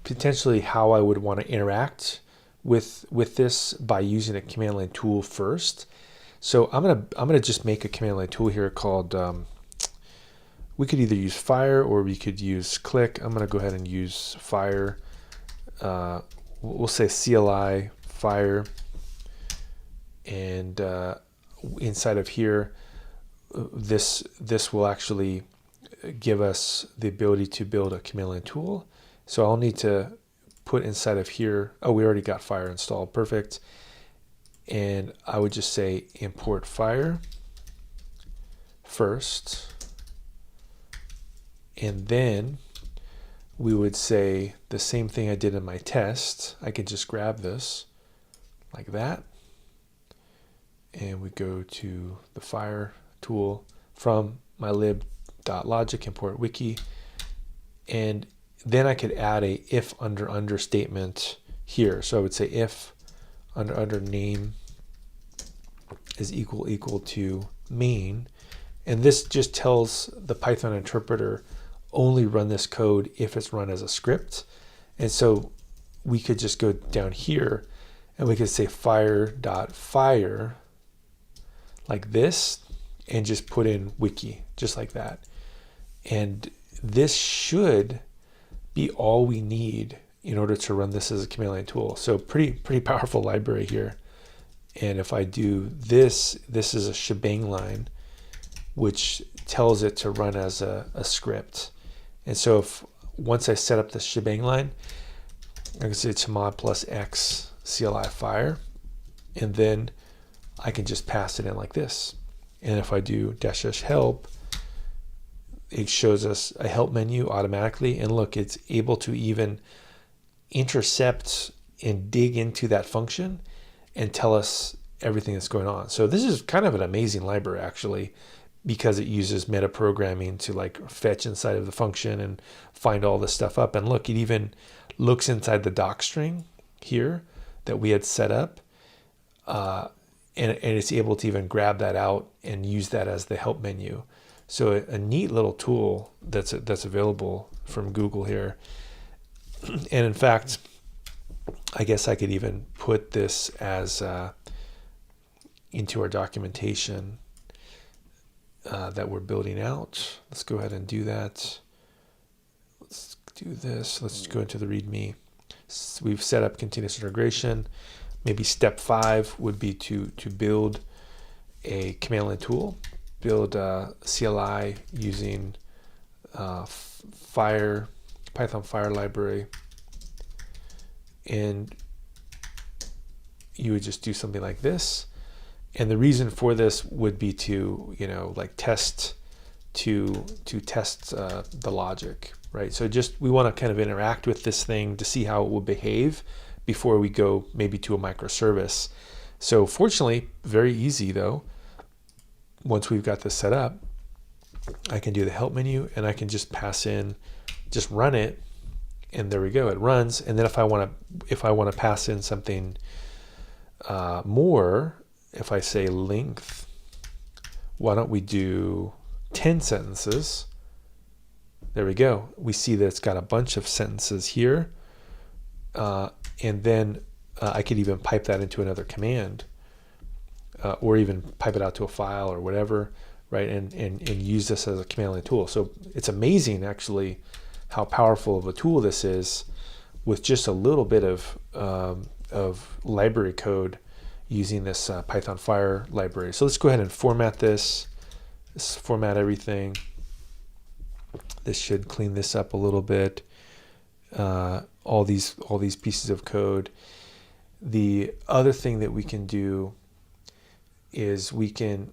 potentially how I would want to interact with this by using a command line tool first. So I'm gonna just make a command line tool here called, we could either use fire or we could use click. I'm gonna go ahead and use fire. We'll say CLI fire, and inside of here this will actually give us the ability to build a command line tool. So I'll need to put inside of here, oh, we already got Fire installed, perfect. And I would just say import Fire first, and then we would say the same thing I did in my test. I can just grab this like that, and we go to the Fire tool from my lib.logic, import wiki, and then I could add a if under statement here. So I would say if under name is equal to main, and this just tells the Python interpreter only run this code if it's run as a script. And so we could just go down here and we could say fire.fire like this and just put in wiki just like that. And this should be all we need in order to run this as a command line tool. So pretty powerful library here. And if I do this, this is a shebang line, which tells it to run as a script. And so if once I set up the shebang line, I can say chmod plus x CLI fire, and then I can just pass it in like this. And if I do -- help, it shows us a help menu automatically. And look, it's able to even intercept and dig into that function and tell us everything that's going on. So this is kind of an amazing library actually, because it uses metaprogramming to like fetch inside of the function and find all this stuff up. And look, it even looks inside the doc string here that we had set up, and it's able to even grab that out and use that as the help menu. So a neat little tool that's available from Google here. And in fact, I guess I could even put this as into our documentation that we're building out. Let's go ahead and do that. Let's do this. Let's go into the README. So we've set up continuous integration. Maybe step 5 would be to build a command line tool, build a CLI using Python Fire library, and you would just do something like this. And the reason for this would be to, like test the logic, right? So we want to kind of interact with this thing to see how it will behave before we go maybe to a microservice. So fortunately, very easy though. Once we've got this set up, I can do the help menu and I can just pass in, just run it, and there we go, it runs. And then if I want to pass in something more, if I say length, why don't we do 10 sentences? There we go. We see that it's got a bunch of sentences here. And then I could even pipe that into another command, or even pipe it out to a file or whatever, right? And use this as a command line tool. So it's amazing actually how powerful of a tool this is with just a little bit of library code using this Python Fire library. So let's go ahead and format this. Let's format everything. This should clean this up a little bit. All these pieces of code. The other thing that we can do is we can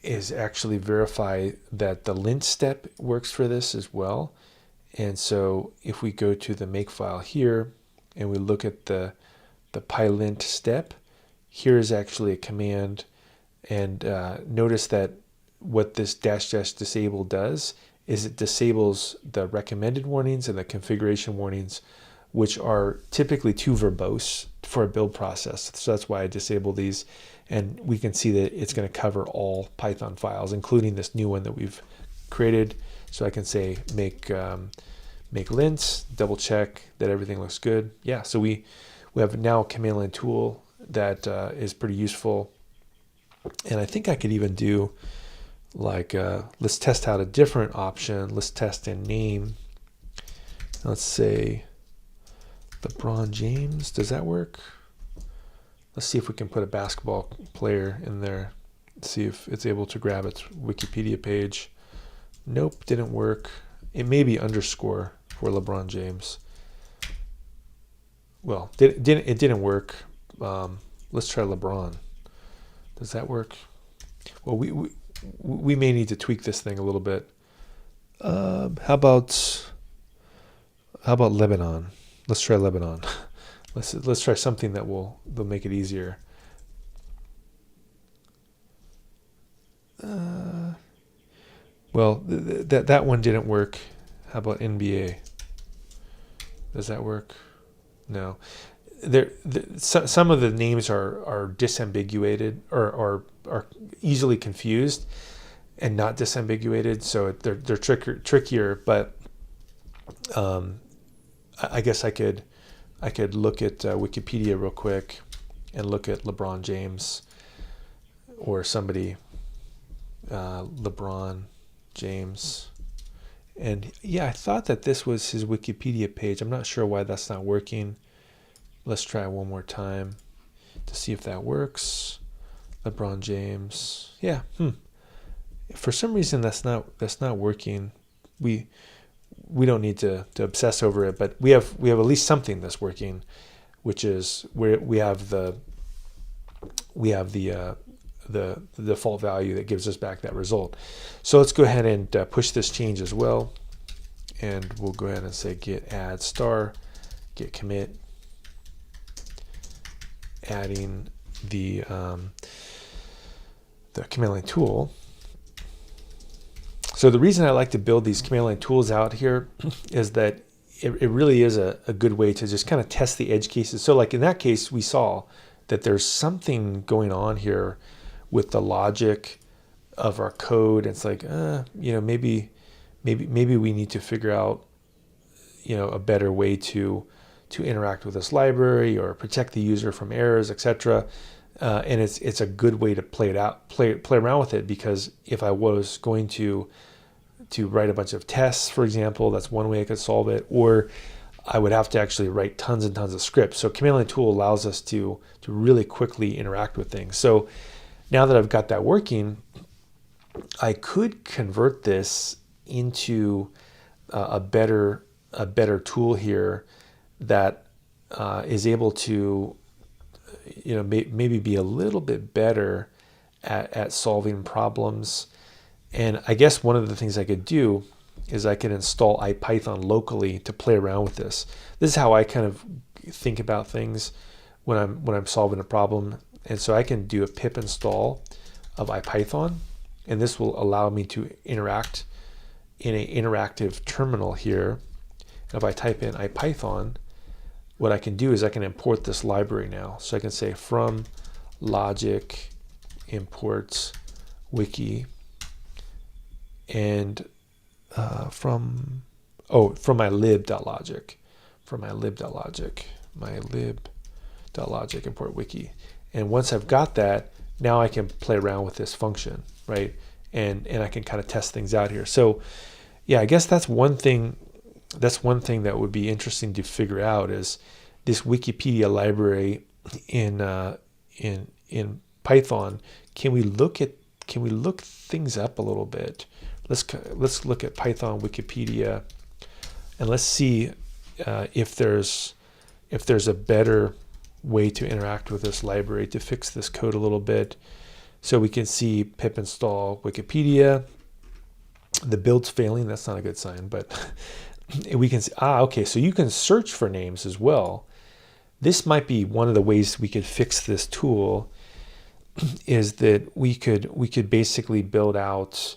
actually verify that the lint step works for this as well. And so if we go to the makefile here and we look at the Pylint step, here is actually a command, and notice that what this -- disable does is it disables the recommended warnings and the configuration warnings, which are typically too verbose for a build process. So that's why I disable these. And we can see that it's going to cover all Python files, including this new one that we've created. So I can say make lints, double check that everything looks good. Yeah, so we have now a command line tool that is pretty useful. And I think I could even do like, let's test out a different option. Let's test in name. Let's say LeBron James. Does that work? Let's see if we can put a basketball player in there. See if it's able to grab its Wikipedia page. Nope, didn't work. It may be underscore for LeBron James. Well, it didn't work. Let's try LeBron. Does that work? Well, we may need to tweak this thing a little bit. How about Lebanon? Let's try Lebanon. Let's try something that will make it easier. Well, that one didn't work. How about NBA? Does that work? No. Some of the names are disambiguated or are easily confused and not disambiguated, so they're trickier. But I guess I could look at Wikipedia real quick and look at LeBron James or somebody. LeBron James, and yeah, I thought that this was his Wikipedia page. I'm not sure why that's not working. Let's try one more time to see if that works. LeBron James, yeah. For some reason that's not working. We don't need to obsess over it, but we have at least something that's working, which is where we have the default value that gives us back that result. So let's go ahead and push this change as well, and we'll go ahead and say git add star git commit, adding the command line tool. So the reason I like to build these command line tools out here is that it really is a good way to just kind of test the edge cases. So like in that case, we saw that there's something going on here with the logic of our code. It's like, maybe we need to figure out, a better way to interact with this library or protect the user from errors, etc. And it's a good way to play around with it, because if I was going to write a bunch of tests, for example, that's one way I could solve it, or I would have to actually write tons and tons of scripts. So command line tool allows us to really quickly interact with things. So now that I've got that working, I could convert this into a better tool here that is able to, maybe be a little bit better at solving problems. And I guess one of the things I could do is I could install IPython locally to play around with this. This is how I kind of think about things when I'm solving a problem. And so I can do a pip install of IPython, and this will allow me to interact in an interactive terminal here. And if I type in IPython, what I can do is I can import this library now. So I can say from logic imports wiki, and from my lib.logic, import wiki. And once I've got that, now I can play around with this function, right? And I can kind of test things out here. So yeah, I guess that's one thing that would be interesting to figure out, is this Wikipedia library in Python. Can we look things up a little bit? Let's look at Python Wikipedia, and let's see if there's a better way to interact with this library to fix this code a little bit. So we can see pip install Wikipedia. The build's failing. That's not a good sign, but we can see, okay, so you can search for names as well. This might be one of the ways we could fix this tool, is that we could basically build out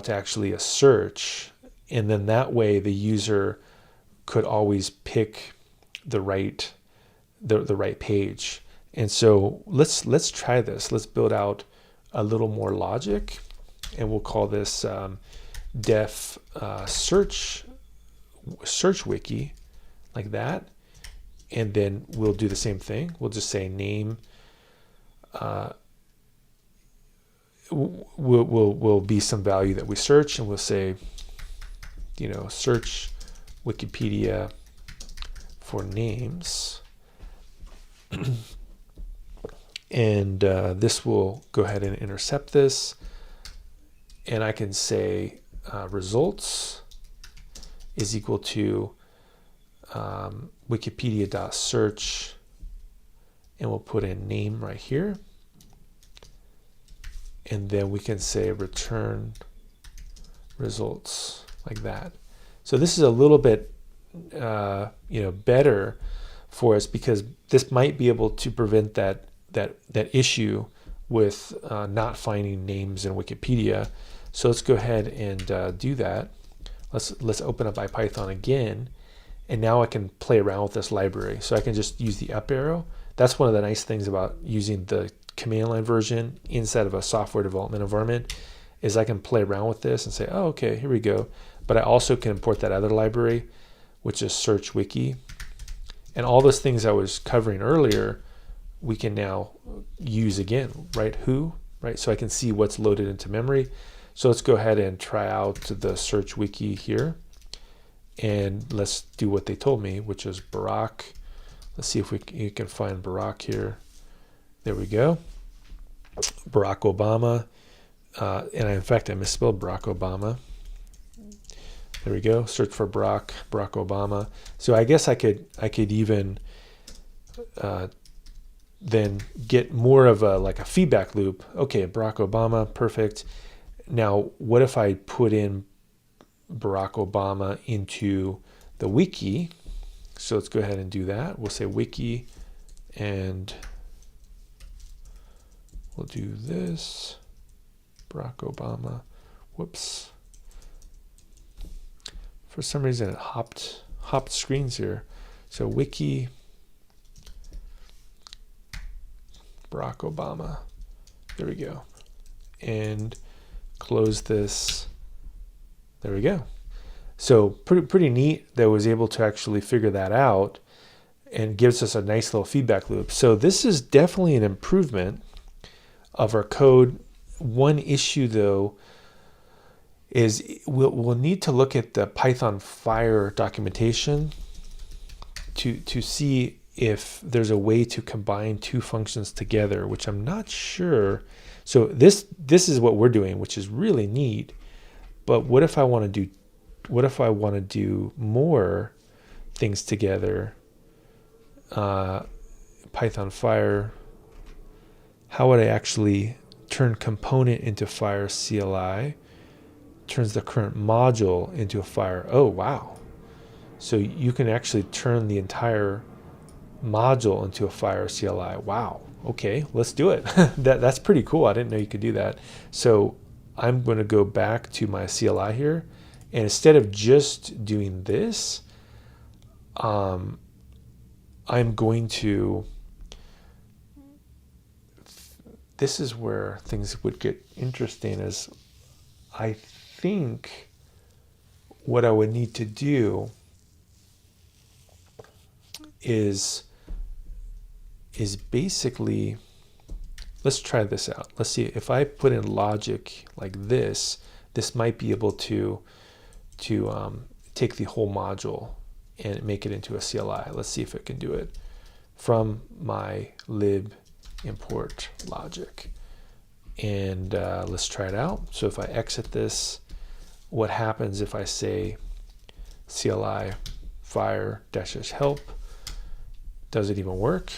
actually a search, and then that way the user could always pick the right page. And so let's try this. Let's build out a little more logic, and we'll call this def search wiki, like that. And then we'll do the same thing. We'll just say name will be some value that we search, and we'll say, search Wikipedia for names. And this will go ahead and intercept this. And I can say results is equal to wikipedia.search, and we'll put in name right here. And then we can say return results like that. So this is a little bit better for us, because this might be able to prevent that issue with not finding names in Wikipedia. So let's go ahead and do that. Let's open up IPython again, and now I can play around with this library. So I can just use the up arrow. That's one of the nice things about using the command line version inside of a software development environment, is I can play around with this and say, oh, okay, here we go. But I also can import that other library, which is search wiki. And all those things I was covering earlier, we can now use again, right? Right? So I can see what's loaded into memory. So let's go ahead and try out the search wiki here. And let's do what they told me, which is Barack. Let's see if you can find Barack here. There we go. Barack Obama. In fact, I misspelled Barack Obama. There we go. Search for Barack Obama. So I guess I could even then get more of a feedback loop. Okay, Barack Obama, perfect. Now, what if I put in Barack Obama into the wiki? So let's go ahead and do that. We'll say wiki, and we'll do this. Barack Obama. Whoops. For some reason it hopped screens here. So wiki Barack Obama. There we go. And close this. There we go. So pretty neat that I was able to actually figure that out, and gives us a nice little feedback loop. So this is definitely an improvement of our code. One issue though is we'll need to look at the Python Fire documentation to see if there's a way to combine two functions together, which I'm not sure. So this is what we're doing, which is really neat. But what if I want to do more things together? Python Fire. How would I actually turn component into Fire CLI? Turns the current module into a Fire. Oh, wow. So you can actually turn the entire module into a Fire CLI. Wow. Okay, let's do it. That's pretty cool. I didn't know you could do that. So I'm going to go back to my CLI here, and instead of just doing this, I'm going to, this is where things would get interesting, is I think what I would need to do is basically, let's try this out. Let's see if I put in logic like this might be able to take the whole module and make it into a CLI. Let's see if it can do it from my lib import logic. And let's try it out. So if I exit this, what happens if I say CLI fire - help? Does it even work?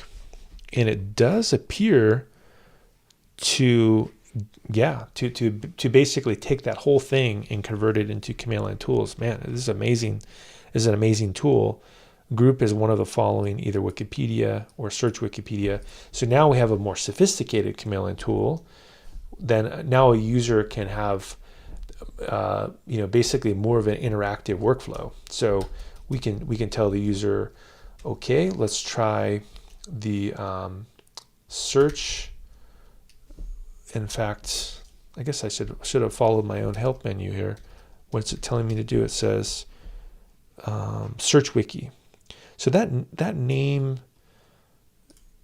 And it does appear to basically take that whole thing and convert it into command line tools. Man, this is amazing. This is an amazing tool. Group is one of the following, either Wikipedia or search Wikipedia. So now we have a more sophisticated command line tool. Then now a user can have basically more of an interactive workflow. So we can tell the user, okay, let's try the search. In fact, I guess I should have followed my own help menu here. What's it telling me to do? It says search wiki. So that name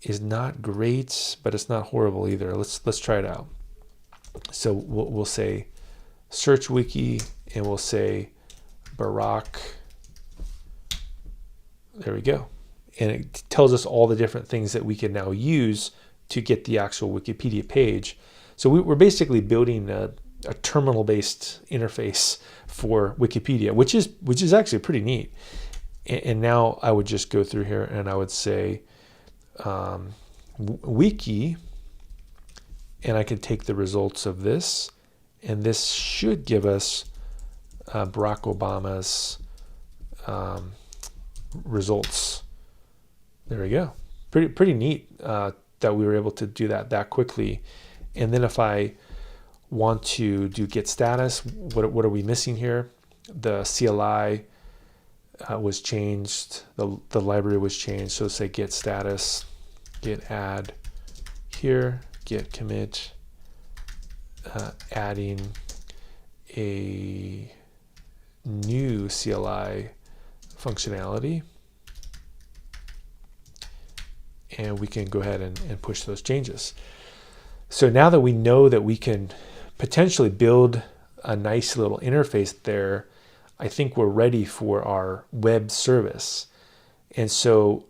is not great, but it's not horrible either. Let's try it out. So we'll say search wiki, and we'll say Barack. There we go. And it tells us all the different things that we can now use to get the actual Wikipedia page. So we're basically building a terminal-based interface for Wikipedia, which is actually pretty neat. And now I would just go through here and I would say wiki, and I could take the results of this, and this should give us Barack Obama's results. There we go. Pretty neat that we were able to do that quickly. And then if I want to do get status, what are we missing here? The CLI was changed, the library was changed. So say get status, get add here, get commit, adding a new CLI functionality, and we can go ahead and push those changes. So now that we know that we can potentially build a nice little interface there, I think we're ready for our web service. And so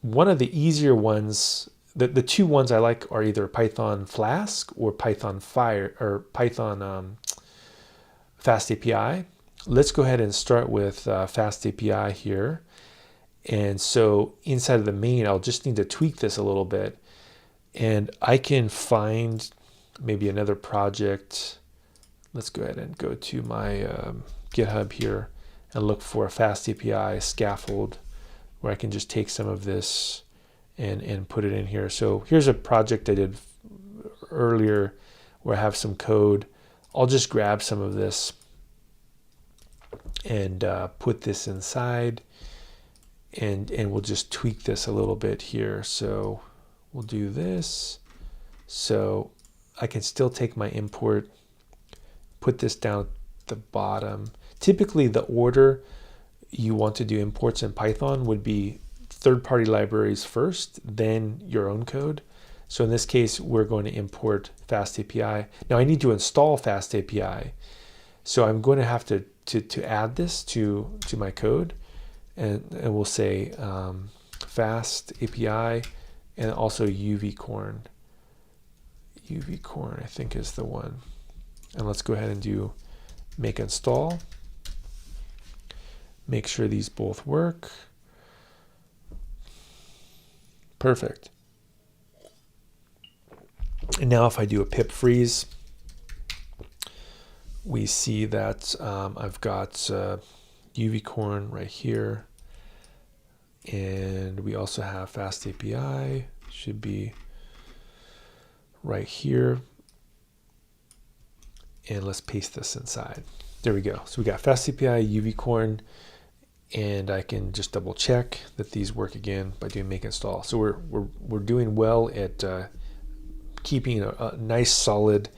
one of the easier ones, the two ones I like are either Python Flask or Python FastAPI. Let's go ahead and start with FastAPI here. And so inside of the main, I'll just need to tweak this a little bit. And I can find maybe another project. Let's go ahead and go to my GitHub here and look for a FastAPI scaffold, where I can just take some of this and put it in here. So here's a project I did earlier where I have some code. I'll just grab some of this and put this inside, and we'll just tweak this a little bit here. So we'll do this. So I can still take my import, put this down at the bottom. Typically the order you want to do imports in Python would be third-party libraries first, then your own code. So in this case, we're going to import FastAPI. Now I need to install FastAPI. So I'm going to have to add this to my code, and we'll say FastAPI, and also uvicorn. Uvicorn, I think, is the one. And let's go ahead and do make install. Make sure these both work. Perfect. And now if I do a pip freeze, we see that I've got uvicorn right here. And we also have FastAPI, should be right here. And let's paste this inside. There we go. So we got FastAPI, uvicorn, and I can just double check that these work again by doing make install. So we're doing well at keeping a nice solid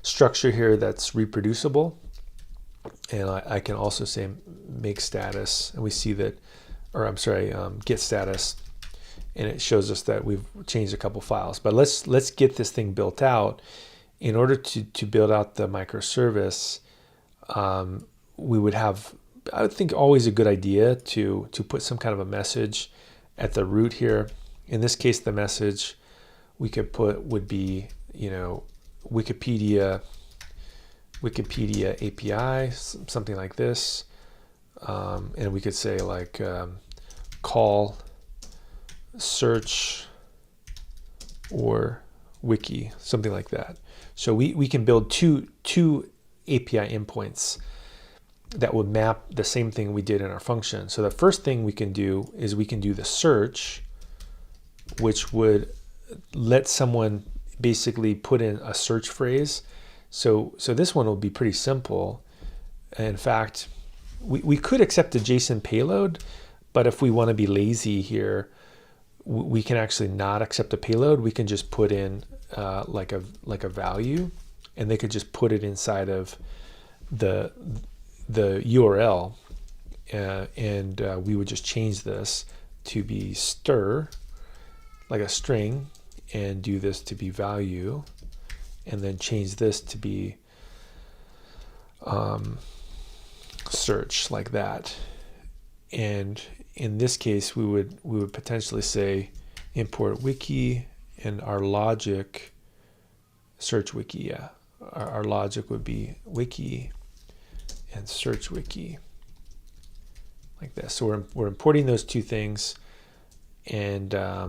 structure here that's reproducible. And I can also say make status, and we see that, or I'm sorry, get status, and it shows us that we've changed a couple files. But let's get this thing built out. In order to build out the microservice, we would have, I would think, always a good idea to put some kind of a message at the root here. In this case, the message we could put would be, Wikipedia API, something like this. And we could say like call search or wiki, something like that. So we can build two API endpoints that would map the same thing we did in our function. So the first thing we can do is we can do the search, which would let someone basically put in a search phrase. So this one will be pretty simple. In fact, we could accept a JSON payload, but if we want to be lazy here, we can actually not accept a payload. We can just put in like a value, and they could just put it inside of the URL, and we would just change this to be stir, like a string, and do this to be value, and then change this to be search, like that. And in this case, we would potentially say import wiki, and our logic, search wiki, yeah. Our logic would be wiki and search wiki, like this. So we're importing those two things, and I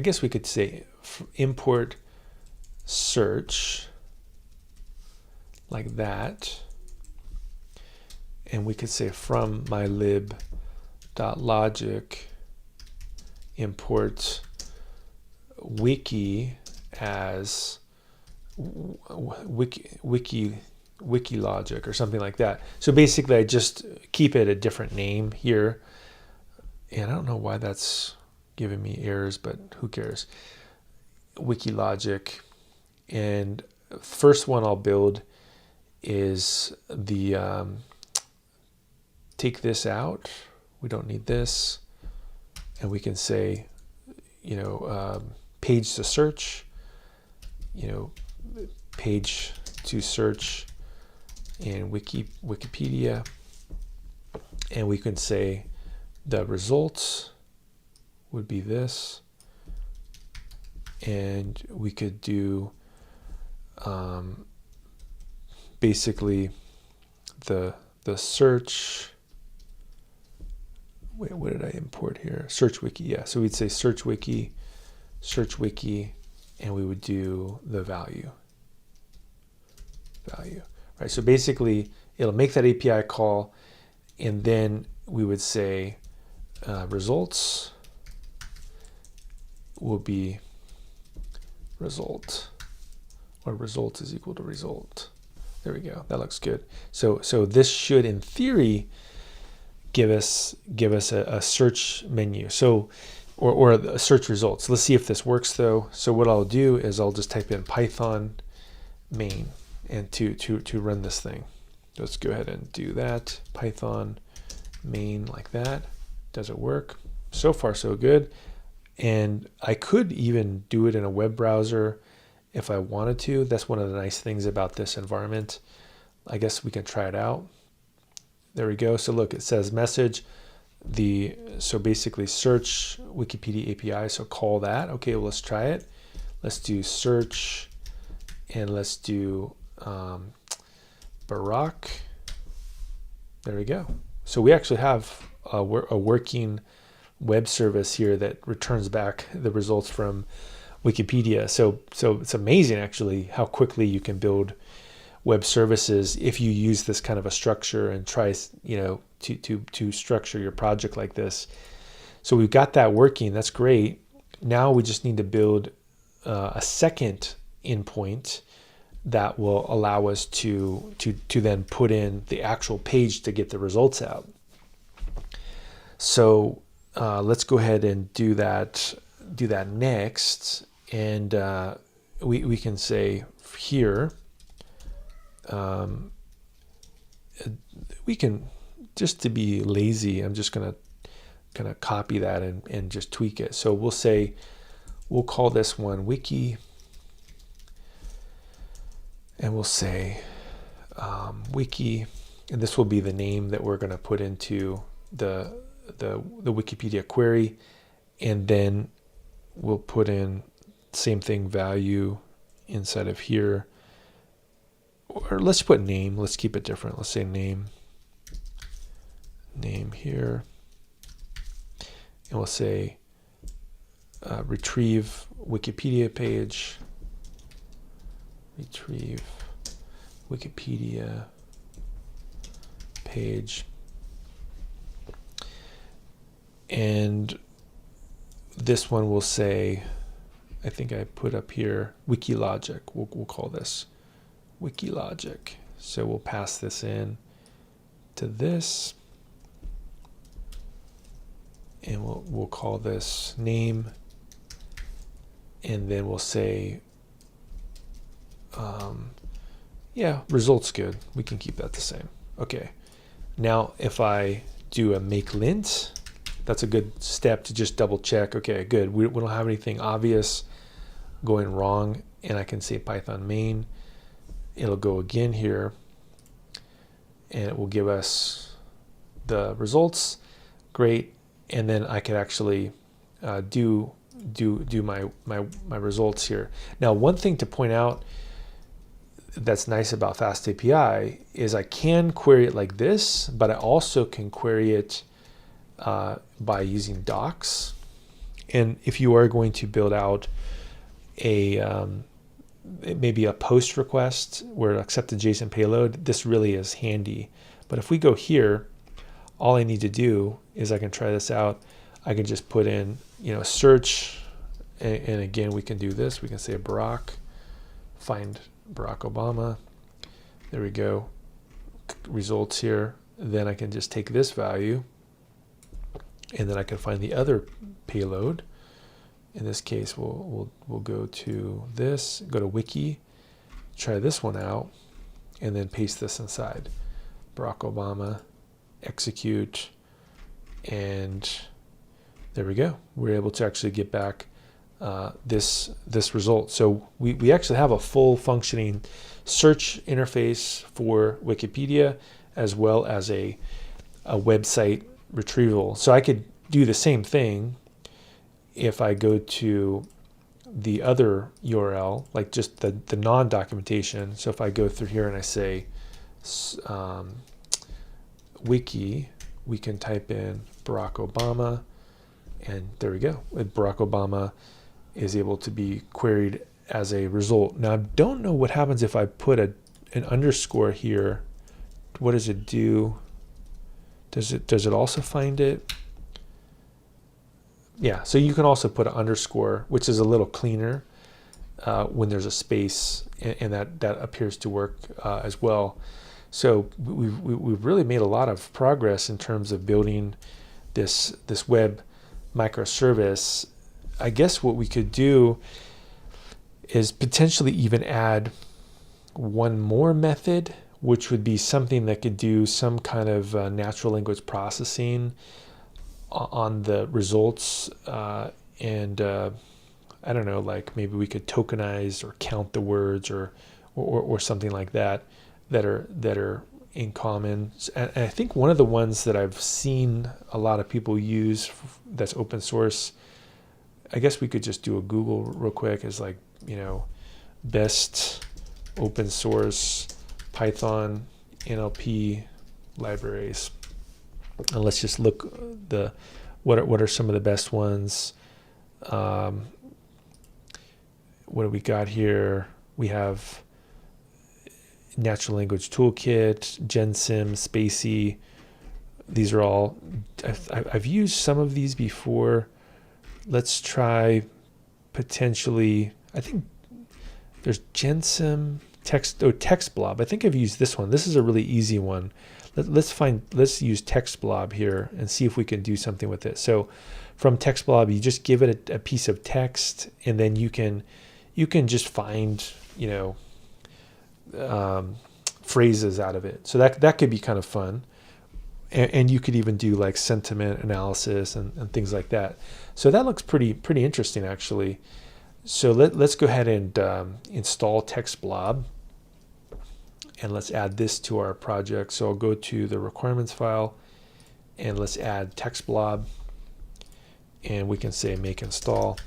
guess we could say import search like that, and we could say from mylib.logic import wiki as wiki logic or something like that. So basically I just keep it a different name here, and I don't know why that's giving me errors, but who cares. Wiki logic, and first one I'll build is the take this out, we don't need this, and we can say, you know, page to search, you know, page to search in Wikipedia, and we can say the results would be this, and we could do basically the search. Wait, what did I import here? Search wiki, yeah. So we'd say search wiki, and we would do the value. Right, so basically it'll make that API call, and then we would say results will be result, or result is equal to result. There we go, that looks good. So this should, in theory, give us a search menu, so or a search results. Let's see if this works though. So what I'll do is I'll just type in Python main, and to run this thing. Let's go ahead and do that. Python main, like that. Does it work? So far so good. And I could even do it in a web browser if I wanted to. That's one of the nice things about this environment. I guess we can try it out. There we go. So look, it says message. So basically search Wikipedia API. So call that. Okay, well, let's try it. Let's do search, and let's do Barak. There we go. So we actually have a working web service here that returns back the results from Wikipedia. So it's amazing actually how quickly you can build web services if you use this kind of a structure and try, you know, to structure your project like this. So we've got that working. That's great. Now we just need to build a second endpoint that will allow us to then put in the actual page to get the results out. So let's go ahead and do that next, and we can say here we can, just to be lazy, I'm just gonna copy that and just tweak it. So we'll say, we'll call this one wiki, and we'll say wiki, and this will be the name that we're going to put into the Wikipedia query, and then we'll put in same thing, value inside of here, or let's put name. Let's keep it different. Let's say name here, and we'll say retrieve Wikipedia page, retrieve Wikipedia page, and this one will say, I think I put up here WikiLogic. We'll call this WikiLogic. So we'll pass this in to this, and we'll call this name, and then we'll say yeah, results good. We can keep that the same. Okay. Now if I do a make lint, that's a good step to just double check. Okay, good. We don't have anything obvious going wrong, and I can say Python main. It'll go again here, and it will give us the results. Great. And then I could actually do my results here. Now, one thing to point out that's nice about FastAPI is I can query it like this, but I also can query it by using docs. And if you are going to build out a maybe a post request where accept the JSON payload, this really is handy. But if we go here, all I need to do is I can try this out. I can just put in, search, and again, we can do this. We can say Barack, find Barack Obama. There we go. Results here. Then I can just take this value, and then I can find the other payload. In this case, we'll go to this, go to wiki, try this one out, and then paste this inside. Barack Obama, execute, and there we go. We're able to actually get back this result. So we actually have a full functioning search interface for Wikipedia, as well as a website retrieval. So I could do the same thing if I go to the other URL, like just the non-documentation. So if I go through here and I say wiki, we can type in Barack Obama, and there we go. Barack Obama is able to be queried as a result. Now, I don't know what happens if I put an underscore here. What does it do? Does it also find it? Yeah, so you can also put an underscore, which is a little cleaner when there's a space, and that appears to work as well. So we've really made a lot of progress in terms of building this web microservice. I guess what we could do is potentially even add one more method, which would be something that could do some kind of natural language processing on the results, and I don't know, like maybe we could tokenize or count the words or something like that are in common. And I think one of the ones that I've seen a lot of people use that's open source, I guess we could just do a Google real quick, is like, best open source Python NLP libraries. And let's just look what are some of the best ones. What do we got here? We have Natural Language Toolkit, GenSim, Spacey. These are all, I've used some of these before. Let's try potentially, I think there's GenSim, textblob. I think I've used this one. This is a really easy one. Let's use textblob here and see if we can do something with it. So from textblob, you just give it a piece of text, and then you can just find, phrases out of it. So that could be kind of fun. And you could even do like sentiment analysis and things like that. So that looks pretty interesting, actually. So let's go ahead and install textblob, and let's add this to our project. So I'll go to the requirements file, and let's add textblob, and we can say make install.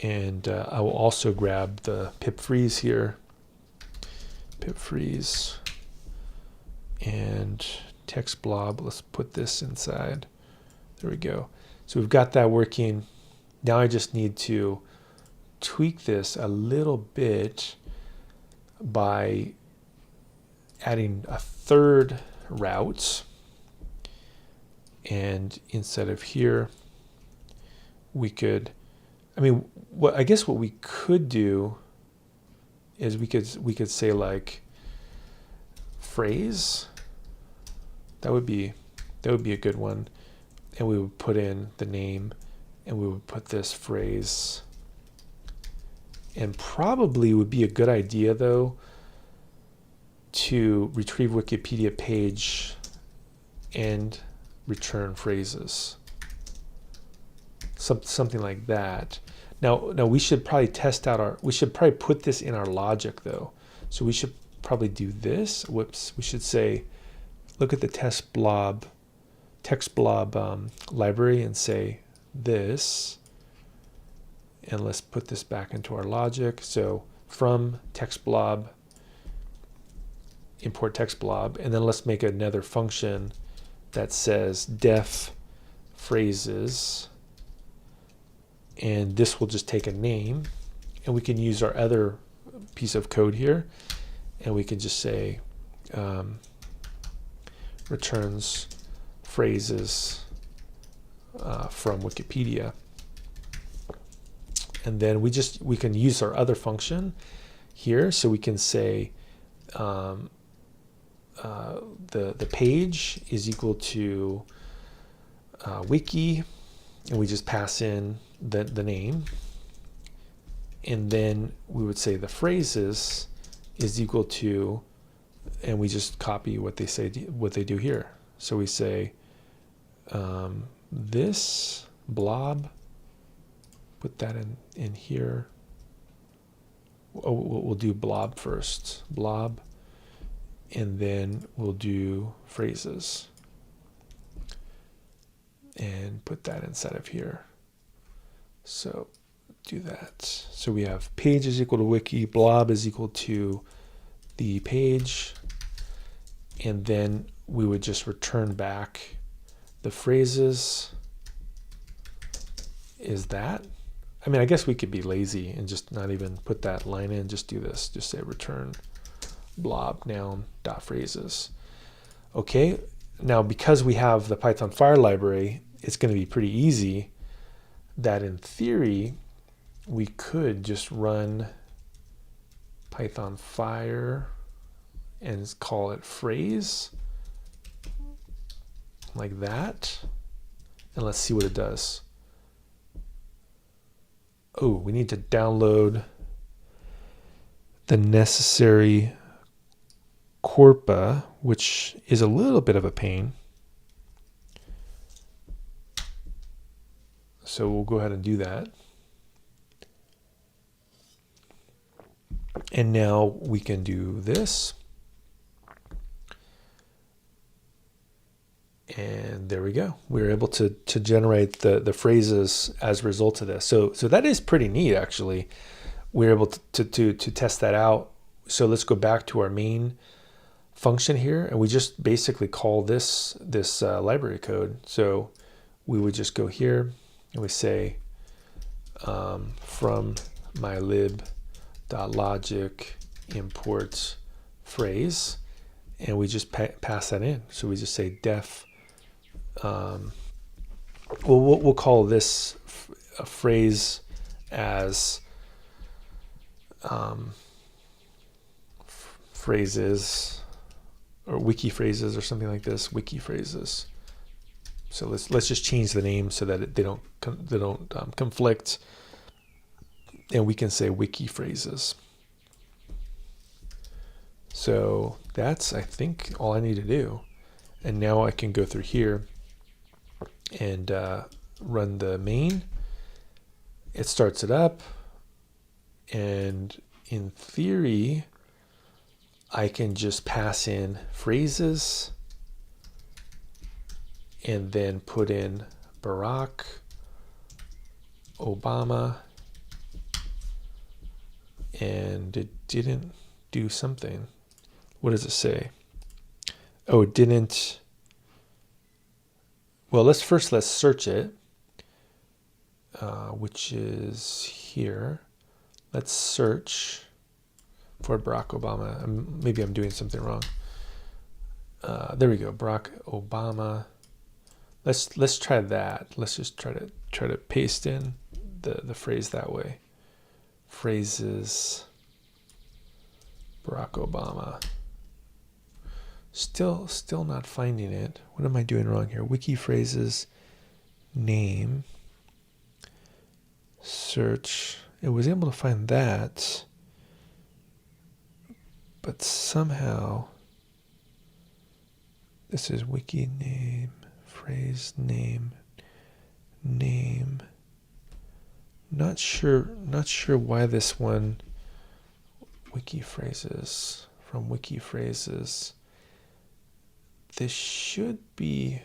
And I will also grab the pip freeze here, pip freeze, and textblob. Let's put this inside. There we go. So we've got that working. Now I just need to tweak this a little bit by adding a third route. And instead of here, we could, I guess what we could do is we could say like phrase. That would be a good one. And we would put in the name, and we would put this phrase. And probably would be a good idea, though, to retrieve Wikipedia page and return phrases. Something like that. Now we should probably we should probably put this in our logic, though. So we should probably do this. Whoops. We should say, look at the textblob textblob library and say this, and let's put this back into our logic. So from textblob, import textblob, and then let's make another function that says def phrases, and this will just take a name, and we can use our other piece of code here, and we can just say returns phrases from Wikipedia, and then we can use our other function here, so we can say the page is equal to wiki, and we just pass in the name, and then we would say the phrases is equal to, and we just copy what they say, what they do here. So we say this blob, put that in here. Oh, we'll do blob first, blob, and then we'll do phrases and put that inside of here. So do that. So we have page is equal to wiki, blob is equal to the page, and then we would just return back the phrases is that. I mean, I guess we could be lazy and just not even put that line in, just do this, just say return blob noun dot phrases. Okay, now because we have the Python Fire library, it's going to be pretty easy that in theory we could just run Python Fire and call it phrase like that, and let's see what it does. Oh, we need to download the necessary corpora, which is a little bit of a pain. So we'll go ahead and do that. And now we can do this. And there we go. We were able to generate the phrases as a result of this. So that is pretty neat, actually. We were able to test that out. So let's go back to our main function here, and we just basically call this library code. So we would just go here and we say from mylib.logic import phrase, and we just pass that in. So we just say def. We'll call this a phrase as phrases or wiki phrases or something like this. Wiki phrases. So let's just change the name so that they don't conflict, and we can say wiki phrases. So that's, I think, all I need to do, and now I can go through here and run the main. It starts it up, and in theory I can just pass in phrases and then put in Barack Obama, and it didn't do something. What does it say? Oh, it didn't. Well, let's search it, which is here. Let's search for Barack Obama. Maybe I'm doing something wrong. There we go, Barack Obama. Let's try that. Let's just try to paste in the phrase that way. Phrases Barack Obama. Still not finding it. What am I doing wrong here? Wiki phrases name search. It was able to find that, but somehow this is wiki name phrase name. Not sure why this one wiki phrases from wiki phrases. This should be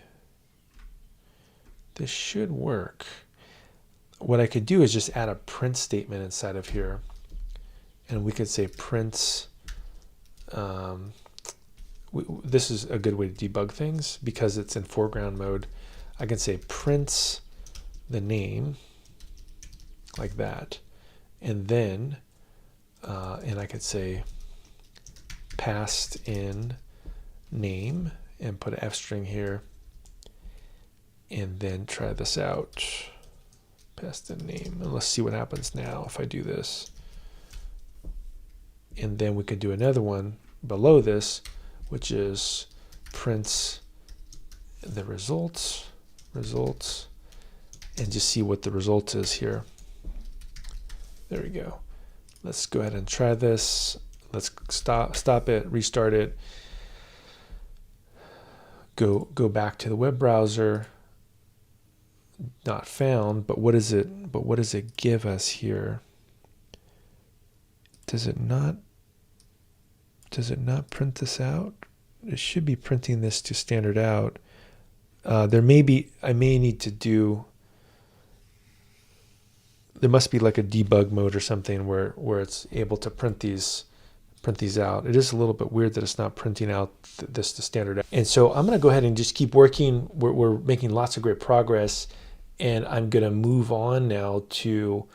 this should work. What I could do is just add a print statement inside of here. And we could say prints. This is a good way to debug things because it's in foreground mode. I can say prints the name like that. And then, and I could say passed in name and put an F string here. And then try this out. Passed in name. And let's see what happens now if I do this. And then we could do another one below this, which is prints the results, and just see what the result is here. There we go. Let's go ahead and try this. Let's stop it, restart it. Go back to the web browser. Not found, but what does it give us here? Does it not print this out? It should be printing this to standard out. I may need to do, there must be like a debug mode or something where it's able to print these out. It is a little bit weird that it's not printing out this to standard out. And so I'm going to go ahead and just keep working. We're making lots of great progress, and I'm going to move on now to,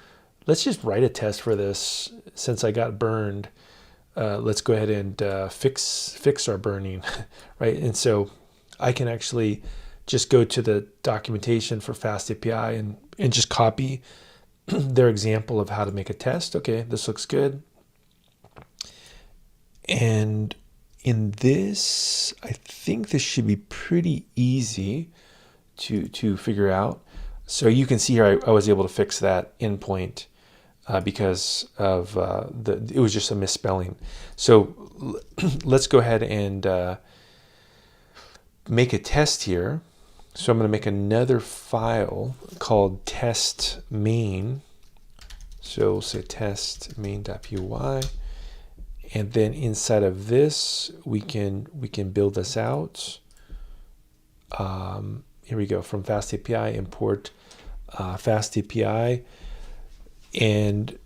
let's just write a test for this. Since I got burned, let's go ahead and fix our burning, right? And so I can actually just go to the documentation for FastAPI and just copy their example of how to make a test. Okay, this looks good. And in this, I think this should be pretty easy to figure out. So you can see here, I was able to fix that endpoint because of it was just a misspelling. So let's go ahead and make a test here. So I'm going to make another file called test main. So we'll say test main.py. And then inside of this, we can build this out. Here we go. From FastAPI, import FastAPI, and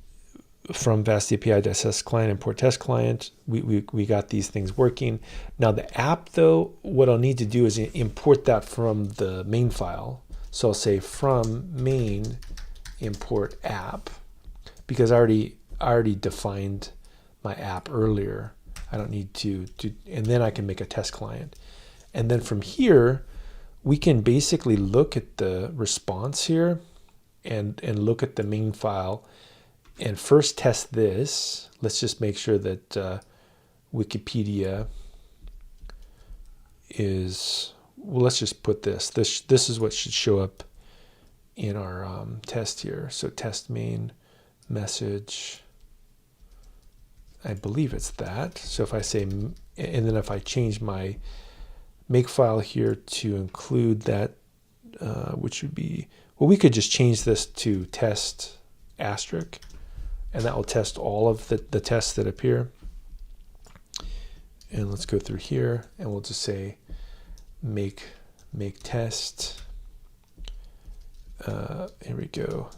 from FastAPI.test client, import test client. We got these things working. Now the app, though, what I'll need to do is import that from the main file. So I'll say from main import app, because I already defined my app earlier. I don't need to, and then I can make a test client. And then from here, we can basically look at the response here and look at the main file and first test this. Let's just make sure that Wikipedia is, well, let's just put this. This is what should show up in our test here. So test main message, I believe it's that. So if I say, and then if I change my makefile here to include that, which would be, well, we could just change this to test asterisk, and that will test all of the tests that appear. And let's go through here, and we'll just say make test. Here we go.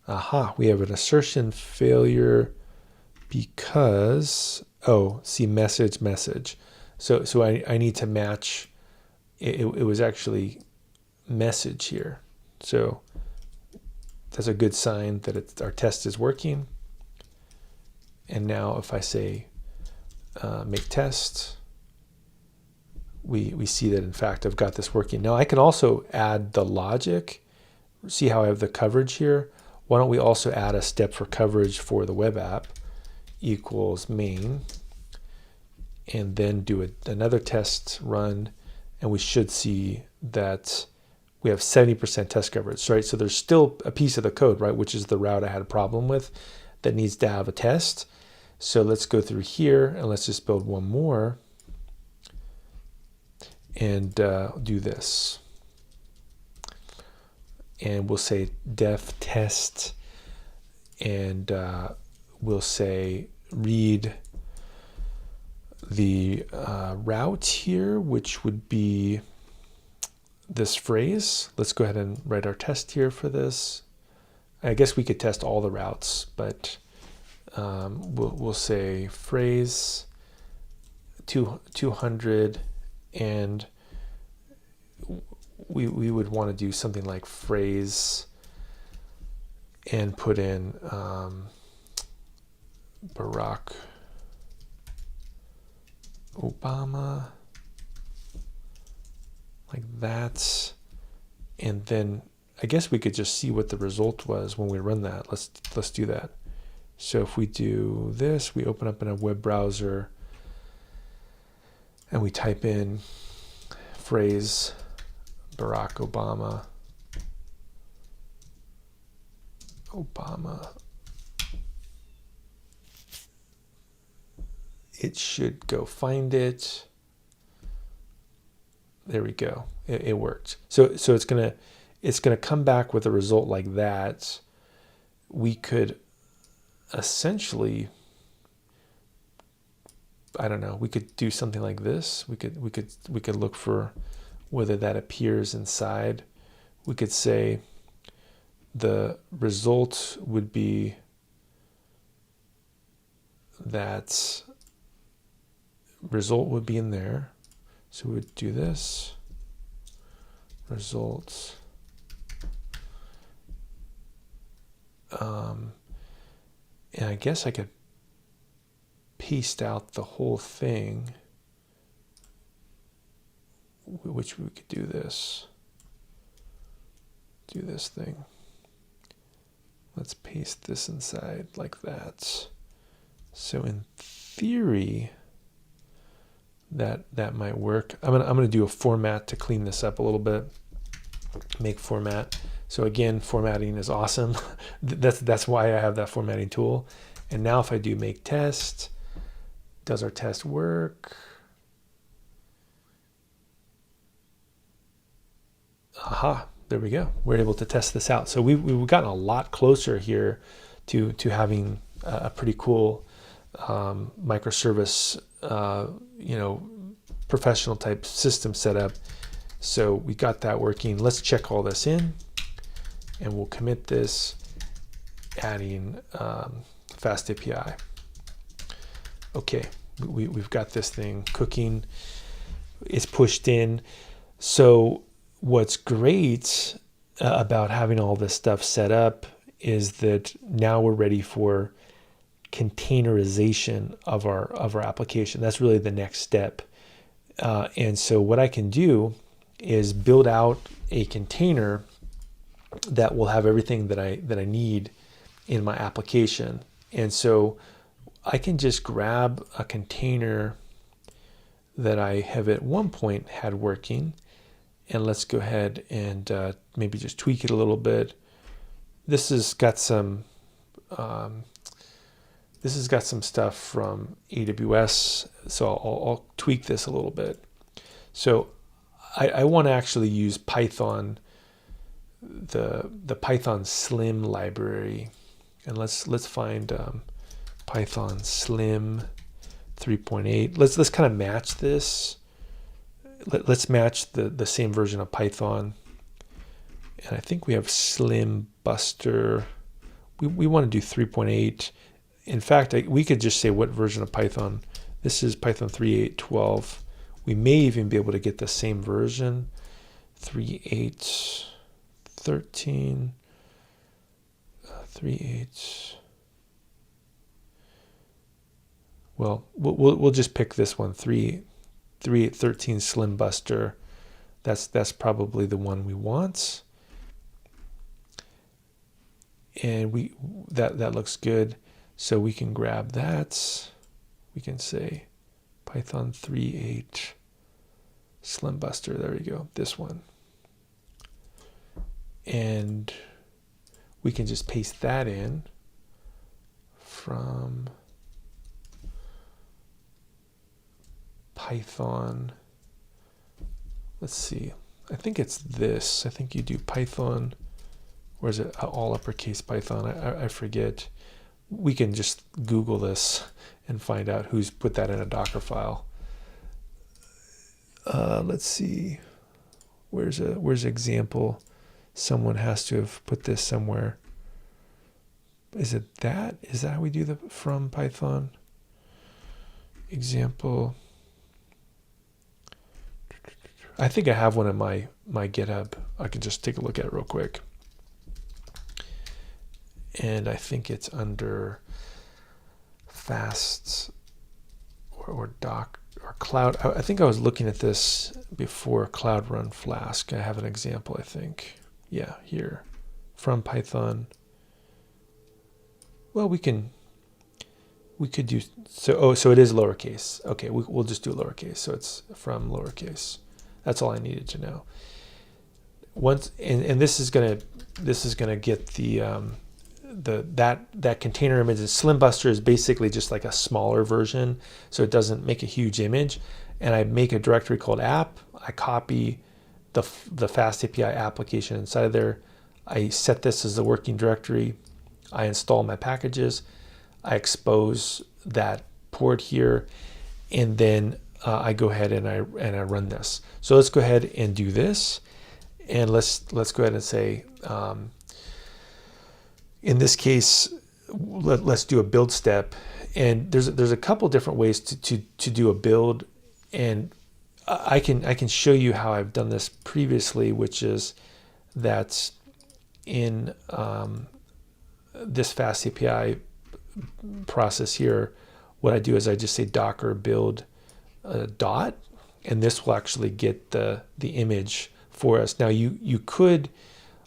Aha, we have an assertion failure because, oh, see message. So I need to match, it was actually message here. So that's a good sign that our test is working. And now if I say make test, we see that in fact I've got this working. Now I can also add the logic. See how I have the coverage here? Why don't we also add a step for coverage for the web app equals main, and then do another test run, and we should see that we have 70% test coverage, right? So there's still a piece of the code, right, which is the route I had a problem with that needs to have a test. So let's go through here and let's just build one more and do this. And we'll say def test, and we'll say read the route here, which would be this phrase. Let's go ahead and write our test here for this. I guess we could test all the routes, but we'll say phrase 200, and we would want to do something like phrase and put in Barack Obama, like that. And then I guess we could just see what the result was when we run that. Let's do that. So if we do this, we open up in a web browser and we type in phrase Barack Obama. It should go find it. There we go. It worked. So it's gonna come back with a result like that. We could essentially, I don't know, we could do something like this. We could look for whether that appears inside. We could say the result would be that result would be in there. So we would do this, results, and I guess I could paste out the whole thing, which we could do this thing. Let's paste this inside like that. So in theory, that might work. I'm gonna do a format to clean this up a little bit. Make format. So again, formatting is awesome. That's why I have that formatting tool. And now if I do make test, does our test work? Aha, there we go. We're able to test this out. So we've gotten a lot closer here to having a pretty cool microservice, professional type system set up. So we got that working. Let's check all this in, and we'll commit this, adding FastAPI. Okay, we've got this thing cooking. It's pushed in. So what's great about having all this stuff set up is that now we're ready for containerization of our application. That's really the next step. And so what I can do is build out a container that will have everything that I need in my application. And so I can just grab a container that I have at one point had working, and let's go ahead and maybe just tweak it a little bit. This has got some stuff from AWS, so I'll tweak this a little bit. So I want to actually use Python, the Python Slim library, and let's find Python Slim 3.8. Let's kind of match this. Let's match the same version of Python, and I think we have Slim Buster. We want to do 3.8. In fact, we could just say what version of Python. This is Python 3.8.12. We may even be able to get the same version, 3.8.13, 3.8. Well, we'll just pick this one, 3.8.13 Slim Buster. That's probably the one we want. And that looks good. So we can grab that. We can say Python 3.8 Slim Buster. There we go. This one. And we can just paste that in from Python. Let's see. I think it's this. I think you do Python, or is it all uppercase Python? I forget. We can just Google this and find out who's put that in a Docker file. Let's see. where's example? Someone has to have put this somewhere. Is it that? Is that how we do the from Python? Example. I think I have one in my GitHub. I can just take a look at it real quick. And I think it's under fast or doc or cloud. I think I was looking at this before Cloud Run Flask. I have an example, I think. Yeah, here. From Python. Well, we could do, so it is lowercase. Okay, we'll just do lowercase. So it's from lowercase. That's all I needed to know. Once, and this is gonna get that container image. Slimbuster is basically just like a smaller version, so it doesn't make a huge image. And I make a directory called app. I copy the FastAPI application inside of there. I set this as the working directory. I install my packages. I expose that port here, and then I go ahead and I run this. So let's go ahead and do this, and let's go ahead and say, in this case, let's do a build step. And there's a couple different ways to do a build, and I can show you how I've done this previously, which is that in this FastAPI process here, what I do is I just say docker build dot, and this will actually get the image for us. Now you could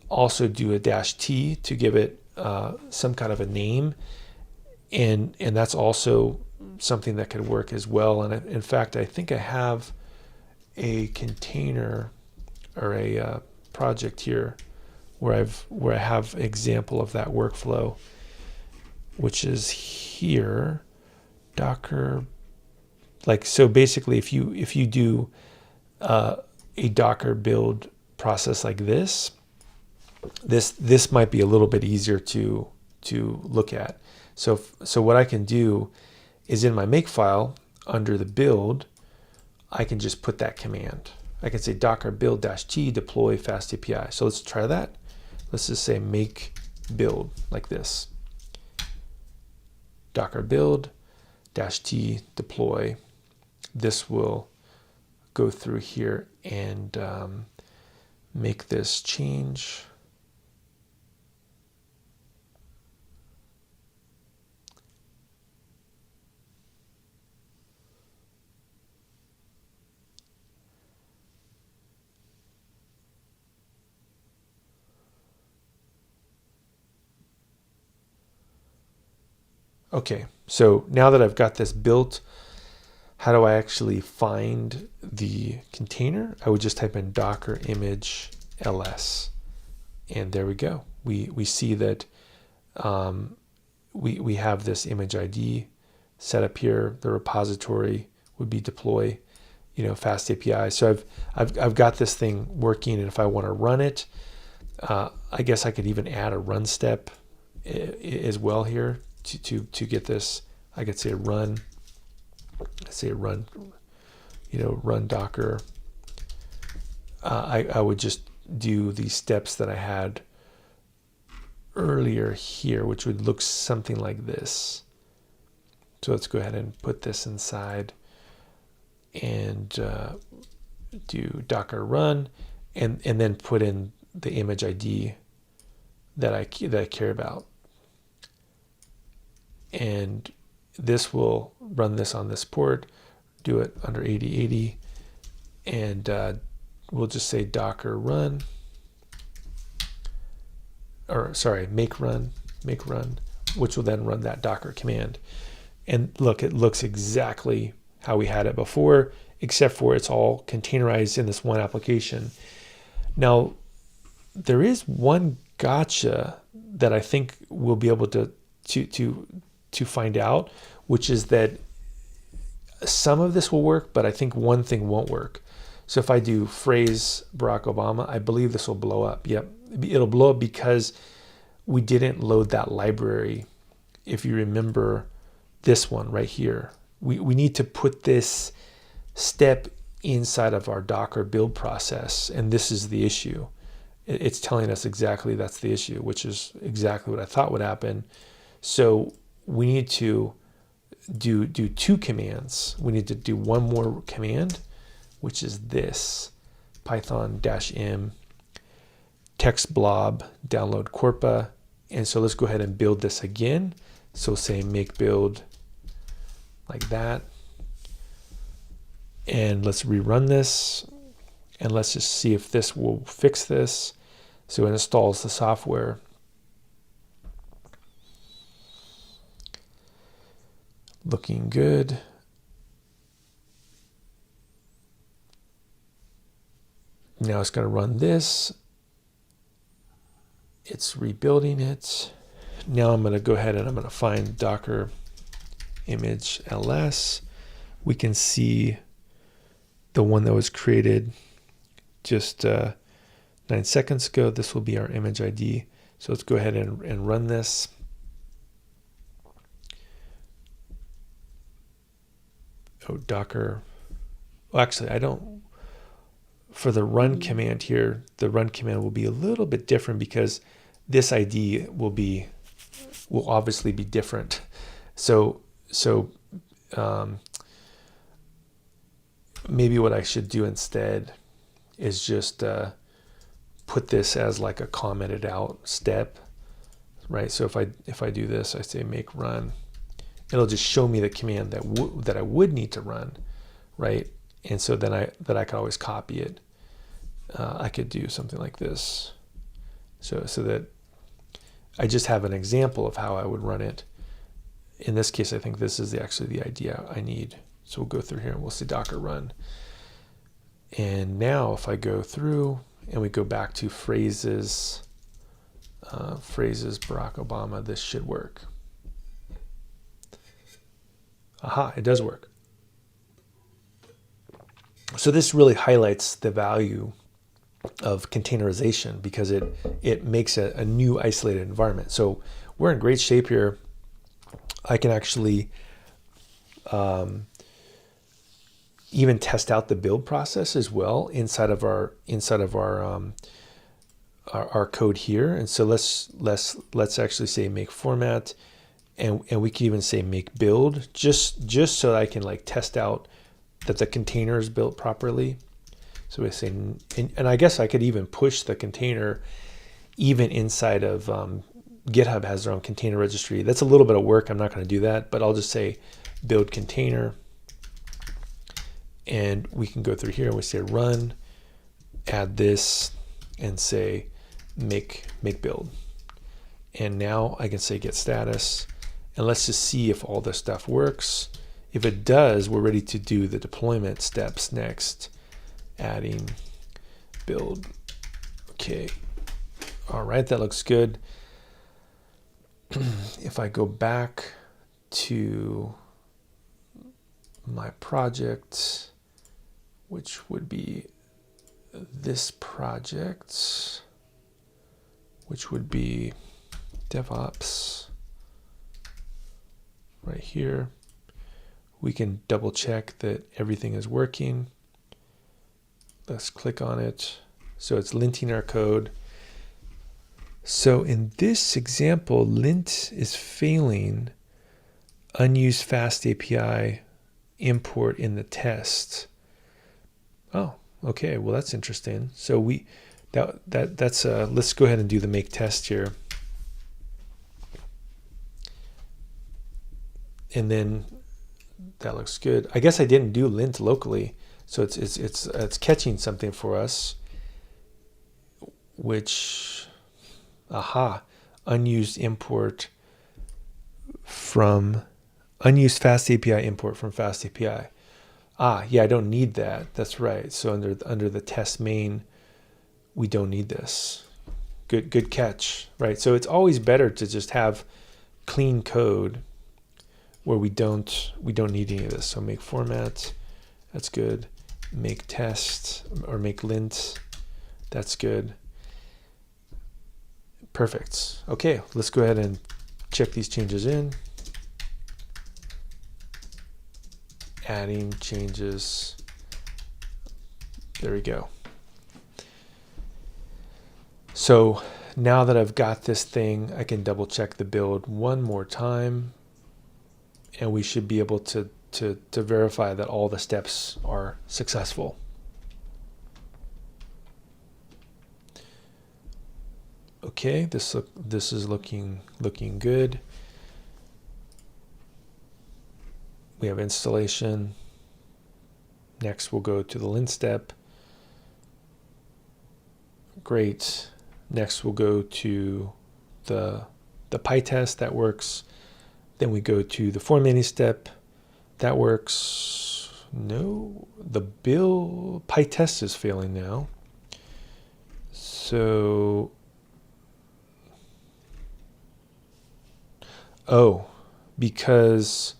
also do a -t to give it some kind of a name, and that's also something that could work as well. And in fact, I think I have a container or a project here where I have an example of that workflow, which is here, docker. Like, so basically, if you do a docker build process like this might be a little bit easier to look at. So what I can do is in my makefile under the build, I can just put that command. I can say docker build -t deploy FastAPI. So let's try that. Let's just say make build like this. Docker build -t deploy. This will go through here and make this change. Okay, so now that I've got this built, how do I actually find the container? I would just type in docker image ls, and there we go. We see that we have this image ID set up here. The repository would be deploy, FastAPI. So I've got this thing working, and if I want to run it, I guess I could even add a run step as well here to get this. I could say run. Run docker. I would just do these steps that I had earlier here, which would look something like this. So let's go ahead and put this inside and do docker run, and then put in the image ID that I care about. And this will run this on this port, do it under 8080, and we'll just say docker run, or sorry, make run, which will then run that docker command. And look, it looks exactly how we had it before, except for it's all containerized in this one application. Now, there is one gotcha that I think we'll be able to find out, which is that some of this will work, but I think one thing won't work. So if I do phrase Barack Obama, I believe this will blow up. Yep, it'll blow up because we didn't load that library. If you remember this one right here, we need to put this step inside of our Docker build process, and this is the issue. It's telling us exactly that's the issue, which is exactly what I thought would happen. So we need to do two commands. We need to do one more command, which is this, Python-m textblob download corpa. And so let's go ahead and build this again. So say make build like that. And let's rerun this. And let's just see if this will fix this. So it installs the software. Looking good. Now it's going to run this. It's rebuilding it. Now I'm going to go ahead and I'm going to find Docker image ls. We can see the one that was created just 9 seconds ago. This will be our image ID. So let's go ahead and run this. Oh, Docker. Well, actually, I don't. For the run command here, the run command will be a little bit different because this ID will obviously be different. So maybe what I should do instead is just put this as like a commented out step, right? So if I do this, I say make run, it'll just show me the command that I would need to run, right? And so then I can always copy it. I could do something like this, so that I just have an example of how I would run it. In this case, I think this is actually the idea I need. So we'll go through here and we'll see Docker run. And now if I go through and we go back to phrases Barack Obama, this should work. Aha, it does work. So this really highlights the value of containerization because it makes a new isolated environment. So we're in great shape here. I can actually even test out the build process as well inside of our code here. And so let's actually say make format, and we can even say make build just so that I can like test out that the container is built properly. So we say, and I guess I could even push the container even inside of GitHub has their own container registry. That's a little bit of work. I'm not going to do that, but I'll just say build container. And we can go through here and we say run, add this, and say make build. And now I can say get status. And let's just see if all this stuff works. If it does, we're ready to do the deployment steps next. Adding build. Okay. All right, that looks good. If I go back to my project, which would be this project, which would be DevOps right here, we can double check that everything is working. Let's click on it. So it's linting our code. So in this example, lint is failing unused FastAPI import in the test. Oh, okay. Well, that's interesting. So that's let's go ahead and do the make test here. And then that looks good. I guess I didn't do lint locally. So it's catching something for us, which, unused import from unused FastAPI import from FastAPI. Yeah, I don't need that. That's right. So under the test main, we don't need this. Good catch, right? So it's always better to just have clean code where we don't need any of this. So make format, that's good. Make test or make lint, that's good. Perfect. Okay, let's go ahead and check these changes in. Adding changes There we go. So now that I've got this thing, I can double check the build one more time, and we should be able to verify that all the steps are successful. Okay, this is looking good. We have installation. Next, we'll go to the lint step. Great. Next, we'll go to the Pytest. That works. Then we go to the formatting step. That works. No, the build Pytest is failing now. So, oh, because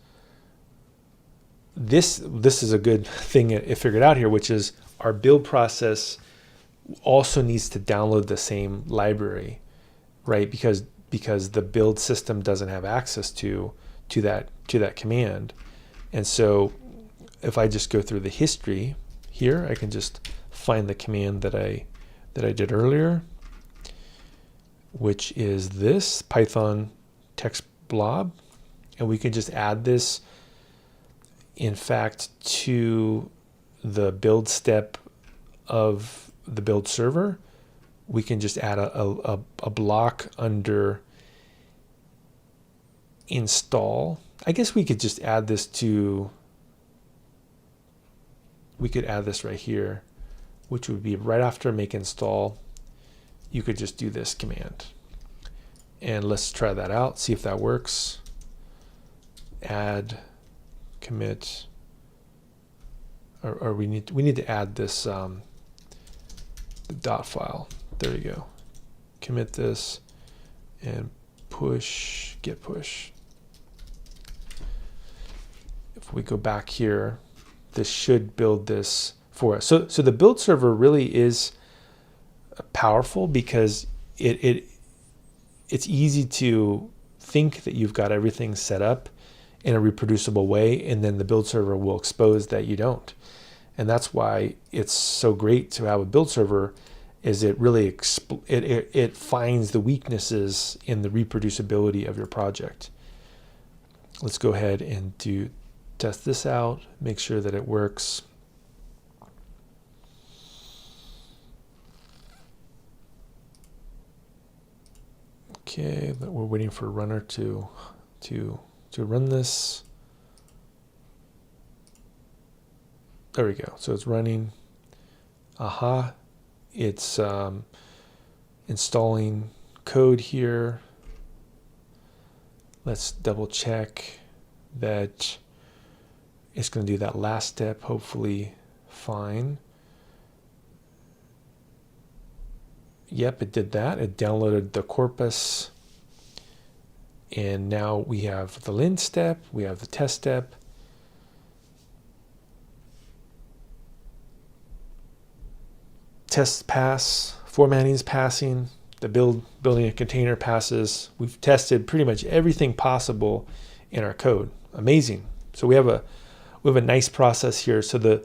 this is a good thing it figured out here, which is our build process also needs to download the same library, right? Because the build system doesn't have access to that command. And so if I just go through the history here, I can just find the command that I did earlier, which is this Python textblob, and we can just add this, in fact, to the build step of the build server. We can just add a block under install. I guess we could just add this we could add this right here, which would be right after make install. You could just do this command. And let's try that out, see if that works. Add commit, or we need to add this the dot file. There you go. Commit this and push, git push. If we go back here, this should build this for us. So the build server really is powerful because it's easy to think that you've got everything set up in a reproducible way, and then the build server will expose that you don't. And that's why it's so great to have a build server, is it really it finds the weaknesses in the reproducibility of your project. Let's go ahead and test this out, make sure that it works. Okay, we're waiting for runner to run this. There we go. So it's running. Aha. It's installing code here. Let's double check that it's going to do that last step, hopefully fine. Yep, it did that. It downloaded the corpus. And now we have the lint step, we have the test step. Tests pass, formatting is passing, the building a container passes. We've tested pretty much everything possible in our code. Amazing. So we have a nice process here. So the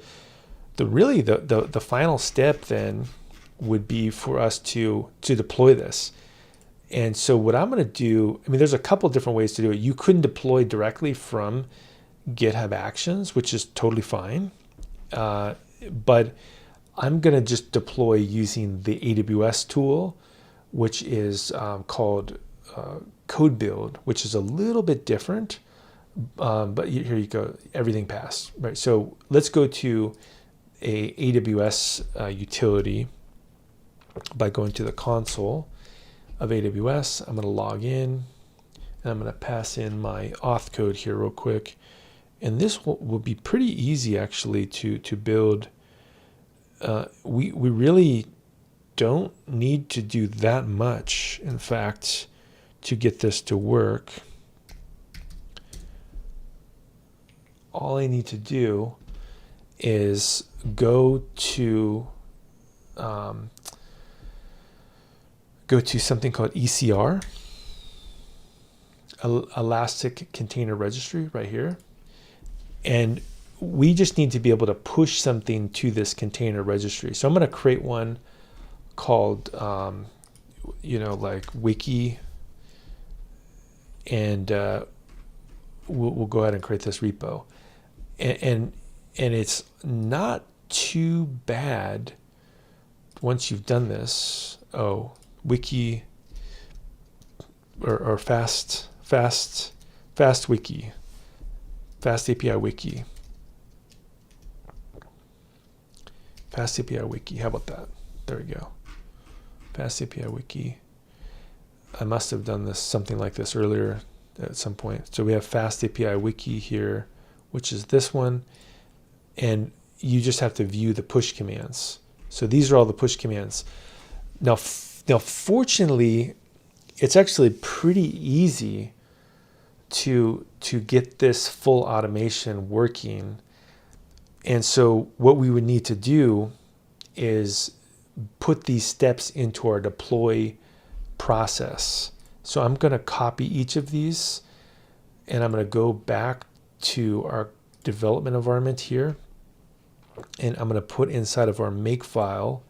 final step then would be for us to deploy this. And so what I'm going to do, I mean, there's a couple different ways to do it. You couldn't deploy directly from GitHub Actions, which is totally fine. But I'm going to just deploy using the AWS tool, which is called CodeBuild, which is a little bit different. But here you go, everything passed, right? So let's go to a AWS utility by going to the console of AWS. I'm going to log in, and I'm going to pass in my auth code here real quick. And this will be pretty easy actually to build. We really don't need to do that much, in fact, to get this to work. All I need to do is go to something called ECR, Elastic Container Registry, right here. And we just need to be able to push something to this container registry. So I'm going to create one called, like wiki, and we'll go ahead and create this repo. And it's not too bad once you've done this. Oh, wiki or fast wiki, FastAPI wiki. FastAPI wiki. How about that? There we go. FastAPI wiki. I must have done this something like this earlier at some point. So we have FastAPI wiki here, which is this one, and you just have to view the push commands. So these are all the push commands. Now fortunately, it's actually pretty easy to get this full automation working. And so what we would need to do is put these steps into our deploy process. So I'm going to copy each of these, and I'm going to go back to our development environment here, and I'm going to put inside of our makefile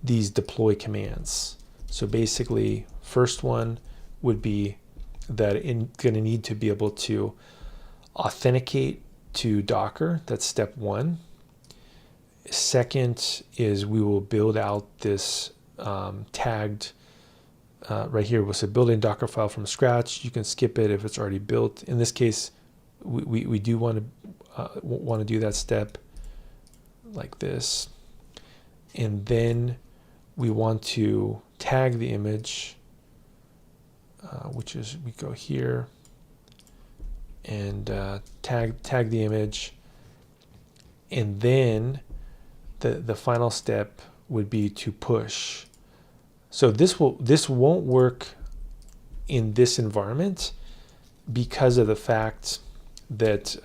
these deploy commands. So basically, first one would be that it's going to need to be able to authenticate to Docker. That's step one. Second is we will build out this tagged right here. We'll say building Docker file from scratch. You can skip it if it's already built. In this case, we do want to do that step like this, and then we want to tag the image, which is we go here and tag the image, and then the final step would be to push. So this won't work in this environment because of the fact that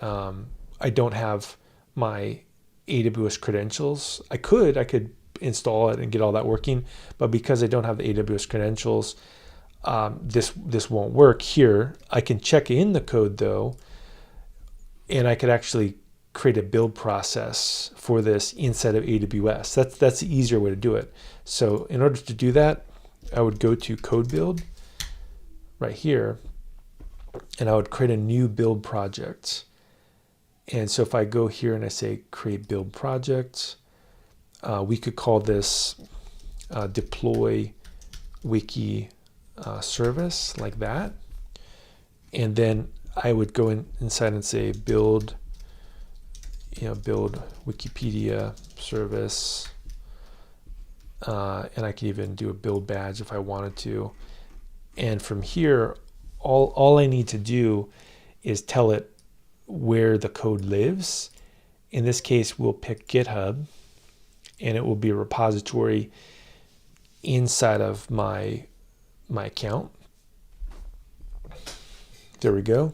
I don't have my AWS credentials. I could install it and get all that working, but because I don't have the AWS credentials, this won't work here. I can check in the code though, and I could actually create a build process for this inside of AWS. That's the easier way to do it. So in order to do that, I would go to CodeBuild right here, and I would create a new build project. And so if I go here and I say create build project, we could call this deploy wiki service, like that. And then I would go inside and say build wikipedia service, and I could even do a build badge if I wanted to. And from here, all I need to do is tell it where the code lives. In this case, we'll pick GitHub, and it will be a repository inside of my account. There we go.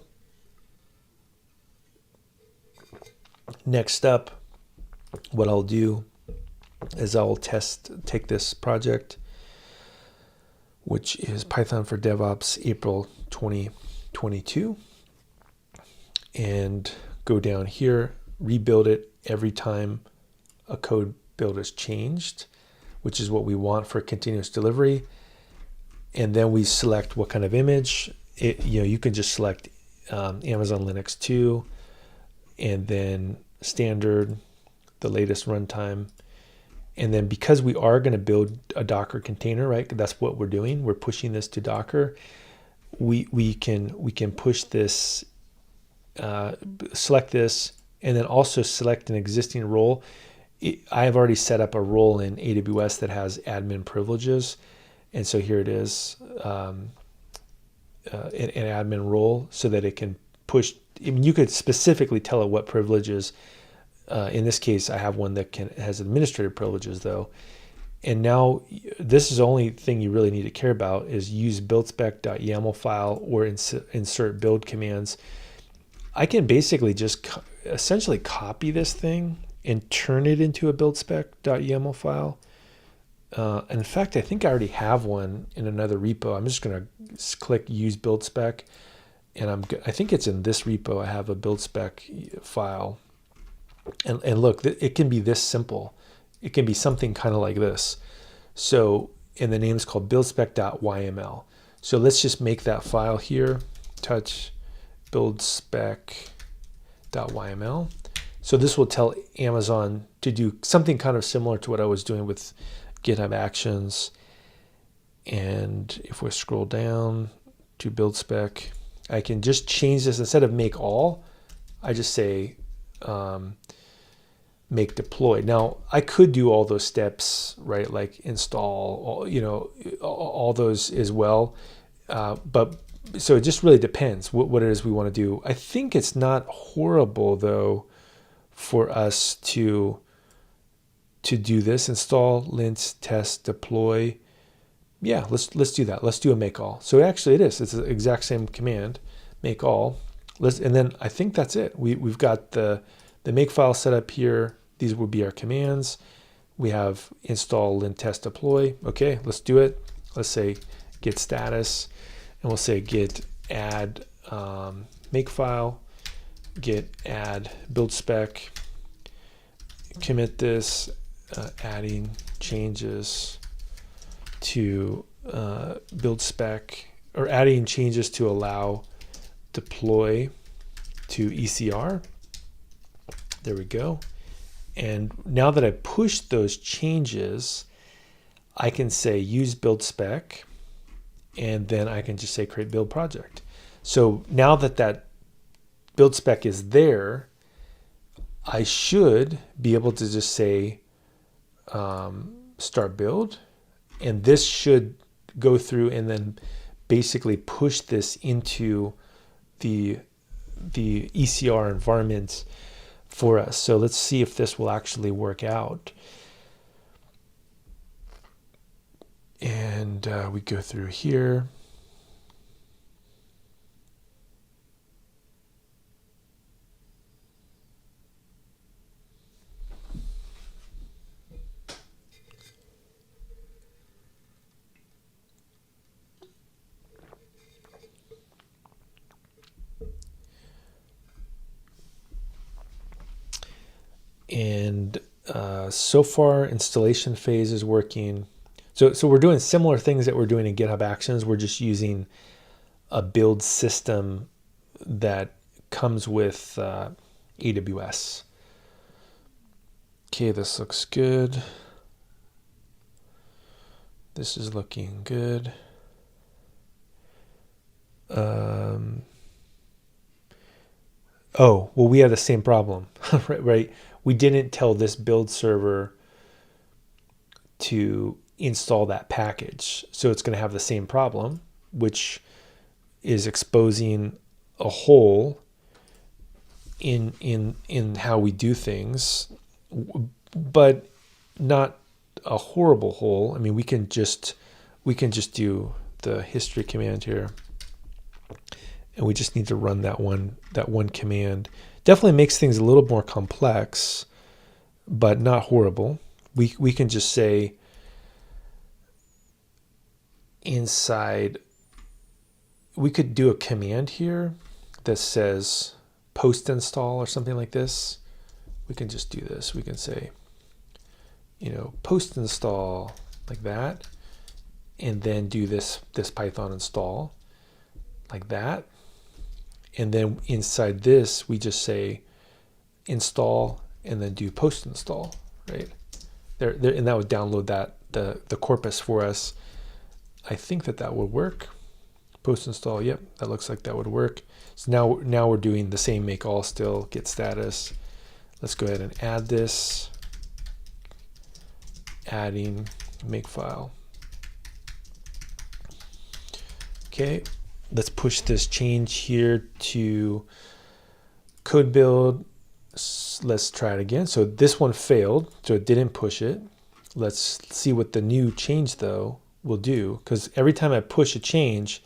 Next up, what I'll do is I'll take this project, which is Python for DevOps April 2022, and go down here, rebuild it every time a code build is changed, which is what we want for continuous delivery. And then we select what kind of image. You can just select Amazon Linux 2, and then standard, the latest runtime. And then because we are going to build a Docker container, right? That's what we're doing. We're pushing this to Docker. We can push this, select this, and then also select an existing role. I have already set up a role in AWS that has admin privileges. And so here it is, an admin role, so that it can push. I mean, you could specifically tell it what privileges. In this case, I have one that has administrative privileges though. And now this is the only thing you really need to care about is use buildspec.yaml file or insert build commands. I can basically just essentially copy this thing and turn it into a buildspec.yaml file. In fact, I think I already have one in another repo. I'm just going to click use build spec, and I think it's in this repo. I have a build spec file. And look, it can be this simple. It can be something kind of like this. So, and the name is called buildspec.yml. So let's just make that file here, touch buildspec.yml. So this will tell Amazon to do something kind of similar to what I was doing with GitHub Actions. And if we scroll down to build spec, I can just change this. Instead of make all, I just say make deploy. Now I could do all those steps, right? Like install, all those as well. But so it just really depends what it is we want to do. I think it's not horrible though for us to do this: install, lint, test, deploy. Yeah, let's do that. Let's do a make all. So actually it is. It's the exact same command, make all. And then I think that's it. We've got the make file set up here. These will be our commands. We have install, lint, test, deploy. Okay, let's do it. Let's say git status, and we'll say git add make file, git add build spec, commit this, adding changes to build spec, or adding changes to allow deploy to ECR. There we go. And now that I pushed those changes, I can say use build spec, and then I can just say create build project. So now that build spec is there, I should be able to just say start build, and this should go through and then basically push this into the ECR environment for us. So let's see if this will actually work out. And we go through here. And so far installation phase is working. So we're doing similar things that we're doing in GitHub Actions. We're just using a build system that comes with AWS. Okay, this looks good. This is looking good. Oh, well, we have the same problem, right? We didn't tell this build server to install that package. So it's going to have the same problem, which is exposing a hole in how we do things, but not a horrible hole. I mean, we can just do the history command here, and we just need to run that one command. Definitely makes things a little more complex, but not horrible. We can just say inside, we could do a command here that says post install or something like this. We can just do this. We can say, post install like that, and then do this Python install like that. And then inside this, we just say install and then do post install, right? There, and that would download the corpus for us. I think that would work. Post install, yep, that looks like that would work. So now we're doing the same make all still, git status. Let's go ahead and add this, adding make file. Okay, let's push this change here to CodeBuild. Let's try it again. So this one failed, so it didn't push it. Let's see what the new change though will do, because every time I push a change,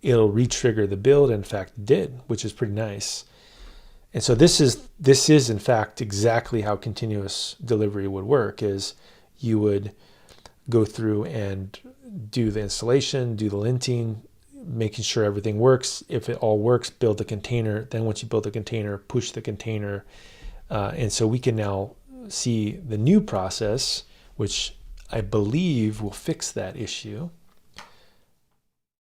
it'll re-trigger the build. In fact, it did, which is pretty nice. And so this is in fact exactly how continuous delivery would work. Is you would go through and do the installation, do the linting, making sure everything works. If it all works, build the container. Then once you build the container, push the container And so we can now see the new process, which I believe will fix that issue.